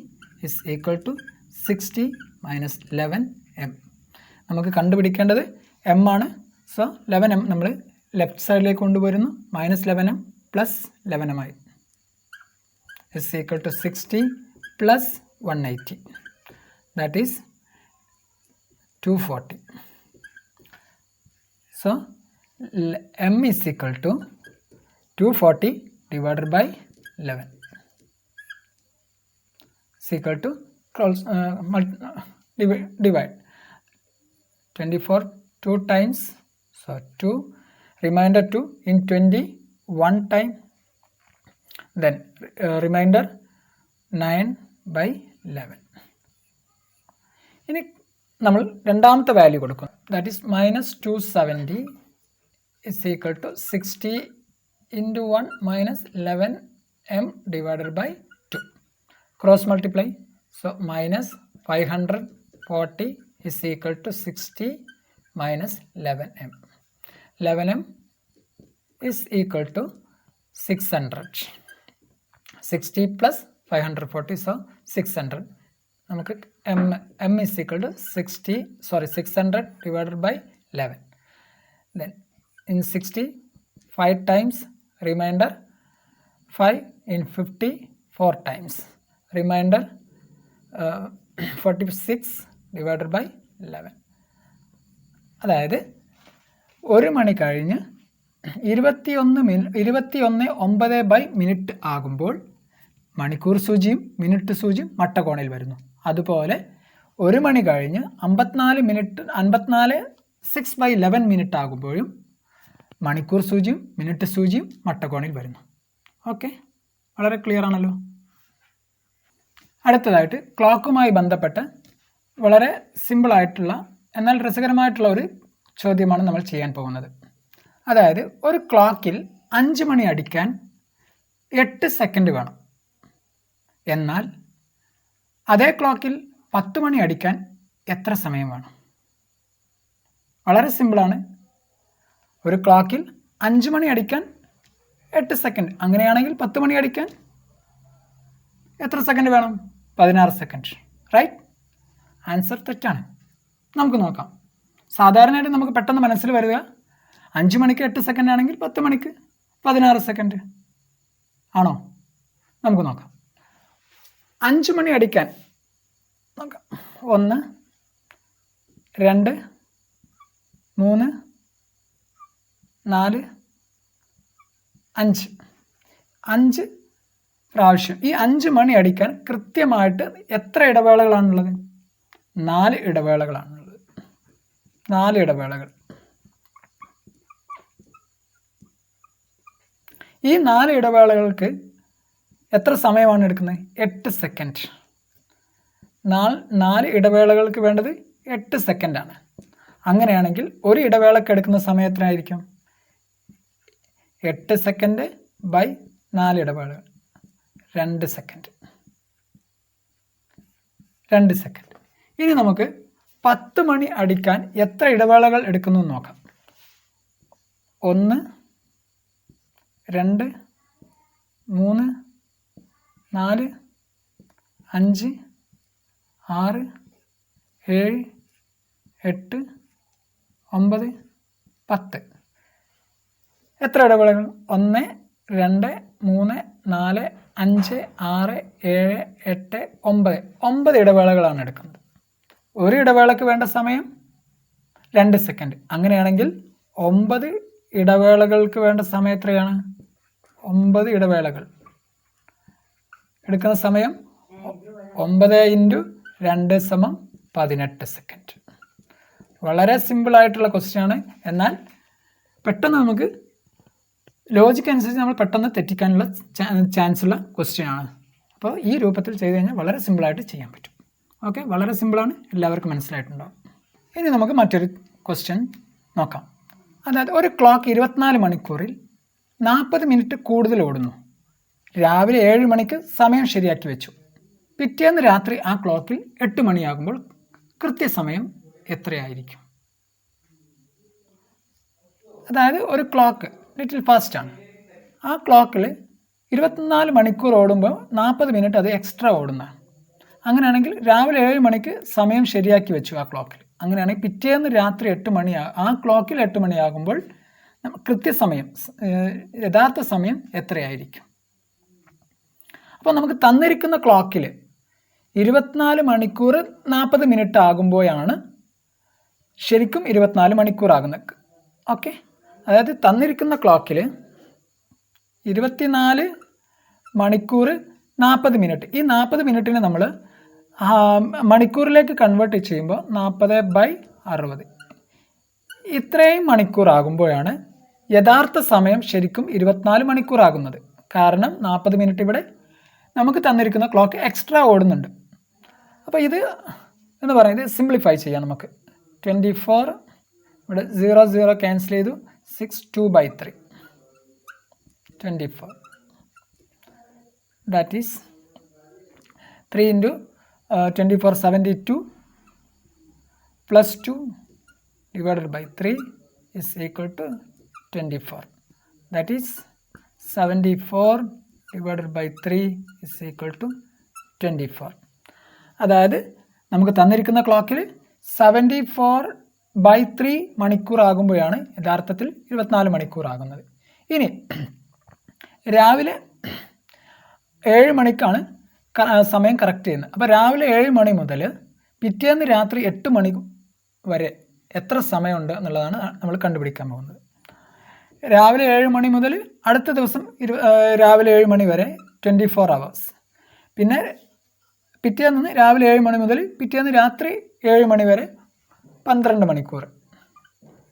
is equal to 60 minus 11m. നമുക്ക് കണ്ടുപിടിക്കേണ്ടത് m ആണ്. സോ 11m നമ്മൾ ലെഫ്റ്റ് സൈഡിലേക്ക് കൊണ്ടുവരുന്നു. -11m പ്ലസ് 11m ആയി is equal to 60 plus 180, that is 240. So m is equal to 240 divided by 11 is equal to divide 24 2 times, so 2, remainder 2 in 20 1 time, then remainder 9/11. ഇനി നമ്മൾ രണ്ടാമത്തെ value കൊടുക്കും, that is -270 is equal to 60 into 1 minus 11m divided by 2. Cross multiply, so minus 540 is equal to 60 minus 11m. 11m is equal to 600. 60 plus 540, so 600. നമുക്ക് m is equal to 600 divided by 11. Then in 60, 5 times, remainder 5 in 50, 4 times, remainder 46 divided by 11. അതായത് 1 മണി കഴിഞ്ഞ് 21:09 minute ആകുമ്പോൾ മണിക്കൂർ സൂചിയും minute സൂചിയും മട്ടകോണിൽ വരുന്നു. അതുപോലെ 1 മണി കഴിഞ്ഞ് 6/11 minute ആകുമ്പോഴും മണിക്കൂർ സൂചിയും minute സൂചിയും മട്ടകോണിൽ വരുന്നു. ഓക്കെ, വളരെ ക്ലിയർ ആണല്ലോ. അടുത്തതായിട്ട് ക്ലോക്കുമായി ബന്ധപ്പെട്ട് വളരെ സിമ്പിളായിട്ടുള്ള എന്നാൽ രസകരമായിട്ടുള്ള ഒരു ചോദ്യമാണ് നമ്മൾ ചെയ്യാൻ പോകുന്നത്. അതായത് ഒരു ക്ലോക്കിൽ 5 മണി അടിക്കാൻ 8 സെക്കൻഡ് വേണം, എന്നാൽ അതേ ക്ലോക്കിൽ 10 മണി അടിക്കാൻ എത്ര സമയം വേണം? വളരെ സിമ്പിളാണ്. ഒരു ക്ലോക്കിൽ 5 മണി അടിക്കാൻ 8 സെക്കൻഡ്, അങ്ങനെയാണെങ്കിൽ 10 മണി അടിക്കാൻ എത്ര സെക്കൻഡ് വേണം? 16 സെക്കൻഡ്. റൈറ്റ്? ആൻസർ തെറ്റാണ്. നമുക്ക് നോക്കാം. സാധാരണയായിട്ട് നമുക്ക് പെട്ടെന്ന് മനസ്സിൽ വരിക 5 മണിക്ക് 8 സെക്കൻഡ് ആണെങ്കിൽ 10 മണിക്ക് 16 സെക്കൻഡ് ആണോ? നമുക്ക് നോക്കാം. 5 മണി അടിക്കാൻ നോക്കാം. 1 2 3 4 5 5 പ്രാവശ്യം. ഈ 5 മണി അടിക്കാൻ കൃത്യമായിട്ട് എത്ര ഇടവേളകളാണുള്ളത്? 4 ഇടവേളകളാണുള്ളത്. 4 ഇടവേളകൾ. ഈ 4 ഇടവേളകൾക്ക് എത്ര സമയമാണ് എടുക്കുന്നത്? 8 സെക്കൻഡ്. 4 ഇടവേളകൾക്ക് വേണ്ടത് 8 സെക്കൻഡാണ്. അങ്ങനെയാണെങ്കിൽ ഒരു ഇടവേളക്ക് എടുക്കുന്ന സമയം എത്രയായിരിക്കും? 8 സെക്കൻഡ് ബൈ 4 ഇടവേളകൾ, 2 സെക്കൻഡ്. 2 സെക്കൻഡ്. ഇനി നമുക്ക് 10 മണി അടിക്കാൻ എത്ര ഇടവേളകൾ എടുക്കുന്നു എന്ന് നോക്കാം. 1 2 3 4 5 6 7 8 9 10. എത്ര ഇടവേളകൾ? 1 2 3 4 5 6 7 8 9. 9 ഇടവേളകളാണ് എടുക്കുന്നത്. ഒരു ഇടവേളക്ക് വേണ്ട സമയം 2 സെക്കൻഡ്. അങ്ങനെയാണെങ്കിൽ 9 ഇടവേളകൾക്ക് വേണ്ട സമയം എത്രയാണ്? 9 ഇടവേളകൾ എടുക്കുന്ന സമയം 9 × 2 = 18 സെക്കൻഡ്. വളരെ സിമ്പിളായിട്ടുള്ള ക്വസ്റ്റ്യൻ ആണ്. എന്നാൽ പെട്ടെന്ന് നമുക്ക് ലോജിക്ക് അനുസരിച്ച് നമ്മൾ പെട്ടെന്ന് തെറ്റിക്കാനുള്ള ചാൻസ് ഉള്ള ക്വസ്റ്റ്യൻ ആണ്. അപ്പോൾ ഈ രൂപത്തിൽ ചെയ്ത് കഴിഞ്ഞാൽ വളരെ സിമ്പിളായിട്ട് ചെയ്യാൻ പറ്റും. ഓക്കെ, വളരെ സിമ്പിളാണ്, എല്ലാവർക്കും മനസ്സിലായിട്ടുണ്ടാവും. ഇനി നമുക്ക് മറ്റൊരു ക്വസ്റ്റ്യൻ നോക്കാം. അതായത് ഒരു ക്ലോക്ക് 24 മണിക്കൂറിൽ 40 മിനിറ്റ് കൂടുതൽ ഓടുന്നു. രാവിലെ 7 മണിക്ക് സമയം ശരിയാക്കി വെച്ചു. പിറ്റേന്ന് രാത്രി ആ ക്ലോക്കിൽ 8 മണിയാകുമ്പോൾ കൃത്യസമയം എത്രയായിരിക്കും? അതായത് ഒരു ക്ലോക്ക് ലിറ്റിൽ ഫാസ്റ്റാണ്. ആ ക്ലോക്കിൽ 24 മണിക്കൂർ ഓടുമ്പോൾ 40 മിനിറ്റ് അത് എക്സ്ട്രാ ഓടുന്നതാണ്. അങ്ങനെയാണെങ്കിൽ രാവിലെ 7 മണിക്ക് സമയം ശരിയാക്കി വെച്ചു ആ ക്ലോക്കിൽ. അങ്ങനെയാണെങ്കിൽ പിറ്റേന്ന് രാത്രി 8 മണി, ആ ക്ലോക്കിൽ 8 മണിയാകുമ്പോൾ കൃത്യസമയം, യഥാർത്ഥ സമയം എത്രയായിരിക്കും? അപ്പോൾ നമുക്ക് തന്നിരിക്കുന്ന ക്ലോക്കിൽ 24 മണിക്കൂർ 40 മിനിറ്റ് ആകുമ്പോഴാണ് ശരിക്കും 24 മണിക്കൂർ ആകുന്നത്. ഓക്കെ, അതായത് തന്നിരിക്കുന്ന ക്ലോക്കിൽ 24 മണിക്കൂർ 40 മിനിറ്റ്. ഈ 40 മിനിറ്റിന് നമ്മൾ മണിക്കൂറിലേക്ക് കൺവേർട്ട് ചെയ്യുമ്പോൾ 40/60 ഇത്രയും മണിക്കൂറാകുമ്പോഴാണ് യഥാർത്ഥ സമയം ശരിക്കും 24 മണിക്കൂറാകുന്നത്. കാരണം 40 മിനിറ്റ് ഇവിടെ നമുക്ക് തന്നിരിക്കുന്ന ക്ലോക്ക് എക്സ്ട്രാ ഓടുന്നുണ്ട്. അപ്പോൾ ഇത് എന്ന് പറയുന്നത് സിംപ്ലിഫൈ ചെയ്യാം നമുക്ക്. 24 ഇവിടെ 0 ക്യാൻസൽ ചെയ്തു, 6 2/3 24 that is 3 into 24 72 plus 2 divided by 3 is equal to 24. That is 74 divided by 3 is equal to 24. അതായത് നമുക്ക് തന്നിരിക്കുന്ന ക്ലോക്കിൽ 74/3 മണിക്കൂർ ആകുമ്പോഴാണ് യഥാർത്ഥത്തിൽ 24 മണിക്കൂർ ആകുന്നത്. ഇനി രാവിലെ 7 മണിക്കാണ് സമയം കറക്റ്റ് ചെയ്യുന്നത്. അപ്പോൾ രാവിലെ 7 മണി മുതൽ പിറ്റേന്ന് രാത്രി 8 മണി വരെ എത്ര സമയമുണ്ട് എന്നുള്ളതാണ് നമ്മൾ കണ്ടുപിടിക്കാൻ പോകുന്നത്. രാവിലെ 7 മണി മുതൽ അടുത്ത ദിവസം രാവിലെ 7 മണി വരെ 24 hours. പിന്നെ പിറ്റേന്ന് രാവിലെ 7 മണി മുതൽ പിറ്റേന്ന് രാത്രി 7 മണി വരെ 12 മണിക്കൂർ.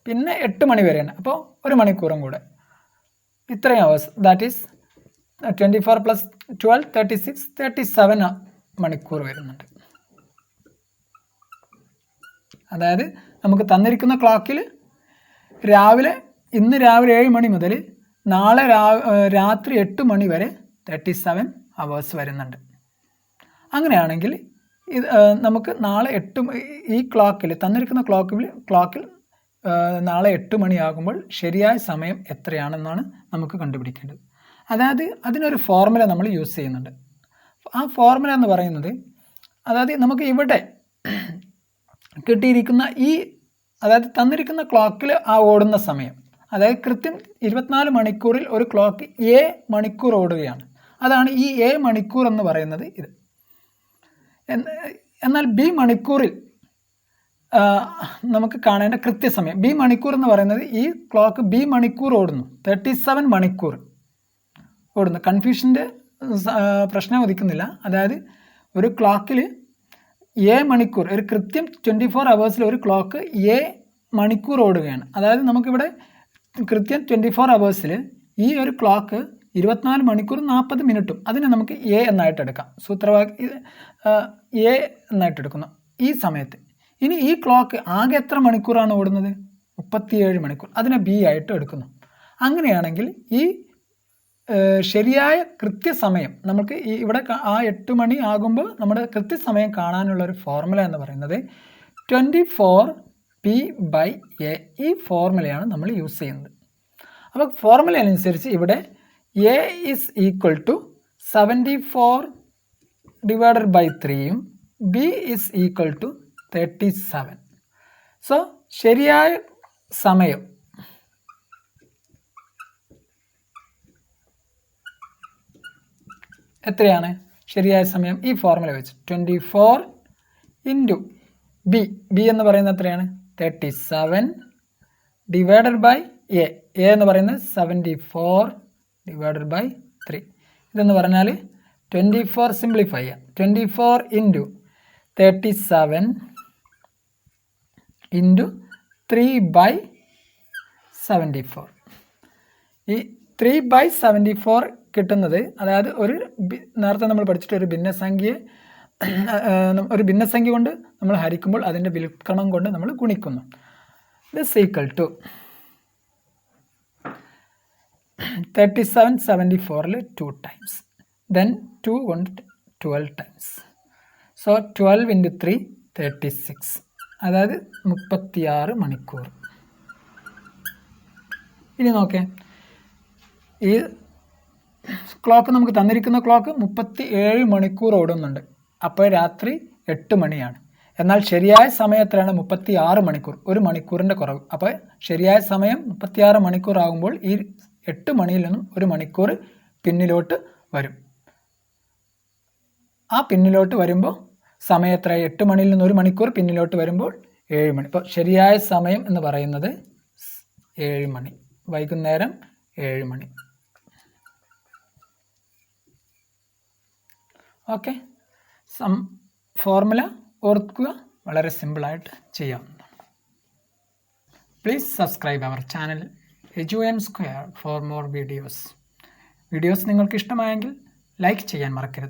പിന്നെ 8 മണി വരെയാണ്. അപ്പോൾ 1 മണിക്കൂറും കൂടെ. ഇത്രയും അവേഴ്സ്. ദാറ്റ് ഈസ് 24 + 12 36 37 മണിക്കൂർ വരുന്നുണ്ട്. അതായത് നമുക്ക് തന്നിരിക്കുന്ന ക്ലോക്കിൽ ഇന്ന് രാവിലെ 7 മണി മുതൽ നാളെ രാത്രി 8 മണി വരെ 37 hours വരുന്നുണ്ട്. അങ്ങനെയാണെങ്കിൽ നമുക്ക് നാളെ ഈ ക്ലോക്കിൽ തന്നിരിക്കുന്ന ക്ലോക്കിൽ നാളെ 8 മണിയാകുമ്പോൾ ശരിയായ സമയം എത്രയാണെന്നാണ് നമുക്ക് കണ്ടുപിടിക്കേണ്ടത്. അതായത് അതിനൊരു ഫോർമുല നമ്മൾ യൂസ് ചെയ്യുന്നുണ്ട്. ആ ഫോർമുല എന്ന് പറയുന്നത്, അതായത് നമുക്ക് ഇവിടെ കിട്ടിയിരിക്കുന്ന അതായത് തന്നിരിക്കുന്ന ക്ലോക്കിൽ ഓടുന്ന സമയം, അതായത് കൃത്യം 24 മണിക്കൂറിൽ ഒരു ക്ലോക്ക് A മണിക്കൂർ ഓടുകയാണ്. അതാണ് ഈ A മണിക്കൂർ എന്ന് പറയുന്നത് ഇത്. എന്നാൽ B മണിക്കൂറിൽ നമുക്ക് കാണേണ്ട കൃത്യസമയം, B മണിക്കൂർ എന്ന് പറയുന്നത് ഈ ക്ലോക്ക് B മണിക്കൂർ ഓടുന്നു, 37 മണിക്കൂർ ഓടുന്നു. കൺഫ്യൂഷൻ്റെ പ്രശ്നം ഉദിക്കുന്നില്ല. അതായത് ഒരു ക്ലോക്കിൽ A മണിക്കൂർ, ഒരു കൃത്യം 24 hours ഒരു ക്ലോക്ക് A മണിക്കൂർ ഓടുകയാണ്. അതായത് നമുക്കിവിടെ കൃത്യം 24 hours ഈ ഒരു ക്ലോക്ക് 24 മണിക്കൂർ 40 മിനിറ്റും, അതിനെ നമുക്ക് A എന്നായിട്ട് എടുക്കാം. സൂത്രവാക്യം A എന്നായിട്ട് എടുക്കുന്നു ഈ സമയത്ത്. ഇനി ഈ ക്ലോക്ക് ആകെ എത്ര മണിക്കൂറാണ് ഓടുന്നത്? 37 മണിക്കൂർ. അതിനെ B ആയിട്ട് എടുക്കുന്നു. അങ്ങനെയാണെങ്കിൽ ഈ ശരിയായ കൃത്യസമയം നമുക്ക് ഇവിടെ 8 മണി ആകുമ്പോൾ നമ്മുടെ കൃത്യസമയം കാണാനുള്ളൊരു ഫോർമുല എന്ന് പറയുന്നത് 24p/A. ഈ ഫോർമുലയാണ് നമ്മൾ യൂസ് ചെയ്യുന്നത്. അപ്പോൾ ഫോർമുല അനുസരിച്ച് ഇവിടെ A is equal to 74 divided by 3 B is equal to 37. So ശരിയായ സമയം എത്രയാണ്? ശരിയായ സമയം ഈ ഫോർമുല വെച്ച് 24 ഇൻറ്റു ബി എന്ന് പറയുന്നത് എത്രയാണ്? 37 ഡിവൈഡഡ് ബൈ എ എന്ന് പറയുന്നത് 74 ഡിവൈഡഡ് ബൈ 3. ഇതെന്ന് പറഞ്ഞാൽ 24 സിംപ്ലിഫൈ ചെയ്യാം. 24 ഇൻറ്റു 37 ഇൻറ്റു 3/74. ഈ 3/74 കിട്ടുന്നത്, അതായത് നേരത്തെ നമ്മൾ പഠിച്ചിട്ട് ഒരു ഭിന്നസംഖ്യ കൊണ്ട് നമ്മൾ ഹരിക്കുമ്പോൾ അതിൻ്റെ വിൽക്കണം കൊണ്ട് നമ്മൾ ഗുണിക്കുന്നു. ദിസ് ഈക്വൽ ടു 37 74ൽ 2 ടൈംസ്, ദെൻ 2 കൊണ്ട് 12 ടൈംസ്. സോ 12 ഇൻറ്റു 3 36, അതായത് 36 മണിക്കൂർ. ഇനി നോക്കേ, ഈ ക്ലോക്ക് നമുക്ക് തന്നിരിക്കുന്ന ക്ലോക്ക് 37 മണിക്കൂർ ഓടുന്നുണ്ട്. അപ്പോൾ രാത്രി 8 മണിയാണ്. എന്നാൽ ശരിയായ സമയം എത്രയാണ്? 36 മണിക്കൂർ, 1 മണിക്കൂറിൻ്റെ കുറവ്. അപ്പോൾ ശരിയായ സമയം 36 മണിക്കൂർ ആകുമ്പോൾ ഈ 8 മണിയിൽ നിന്നും 1 മണിക്കൂർ പിന്നിലോട്ട് വരും. ആ പിന്നിലോട്ട് വരുമ്പോൾ സമയം എത്ര? 8 മണിയിൽ നിന്ന് 1 മണിക്കൂർ പിന്നിലോട്ട് വരുമ്പോൾ 7 മണി. അപ്പോൾ ശരിയായ സമയം എന്ന് പറയുന്നത് 7 മണി, വൈകുന്നേരം 7 മണി. ഓക്കെ, സം ഫോർമുല ഓർക്കുക, വളരെ സിമ്പിളായിട്ട് ചെയ്യാവുന്നതാണ്. Please subscribe our channel EduN Square for more videos. Videos നിങ്ങൾക്ക് ഇഷ്ടമായെങ്കിൽ ലൈക്ക് ചെയ്യാൻ മറക്കരുത്.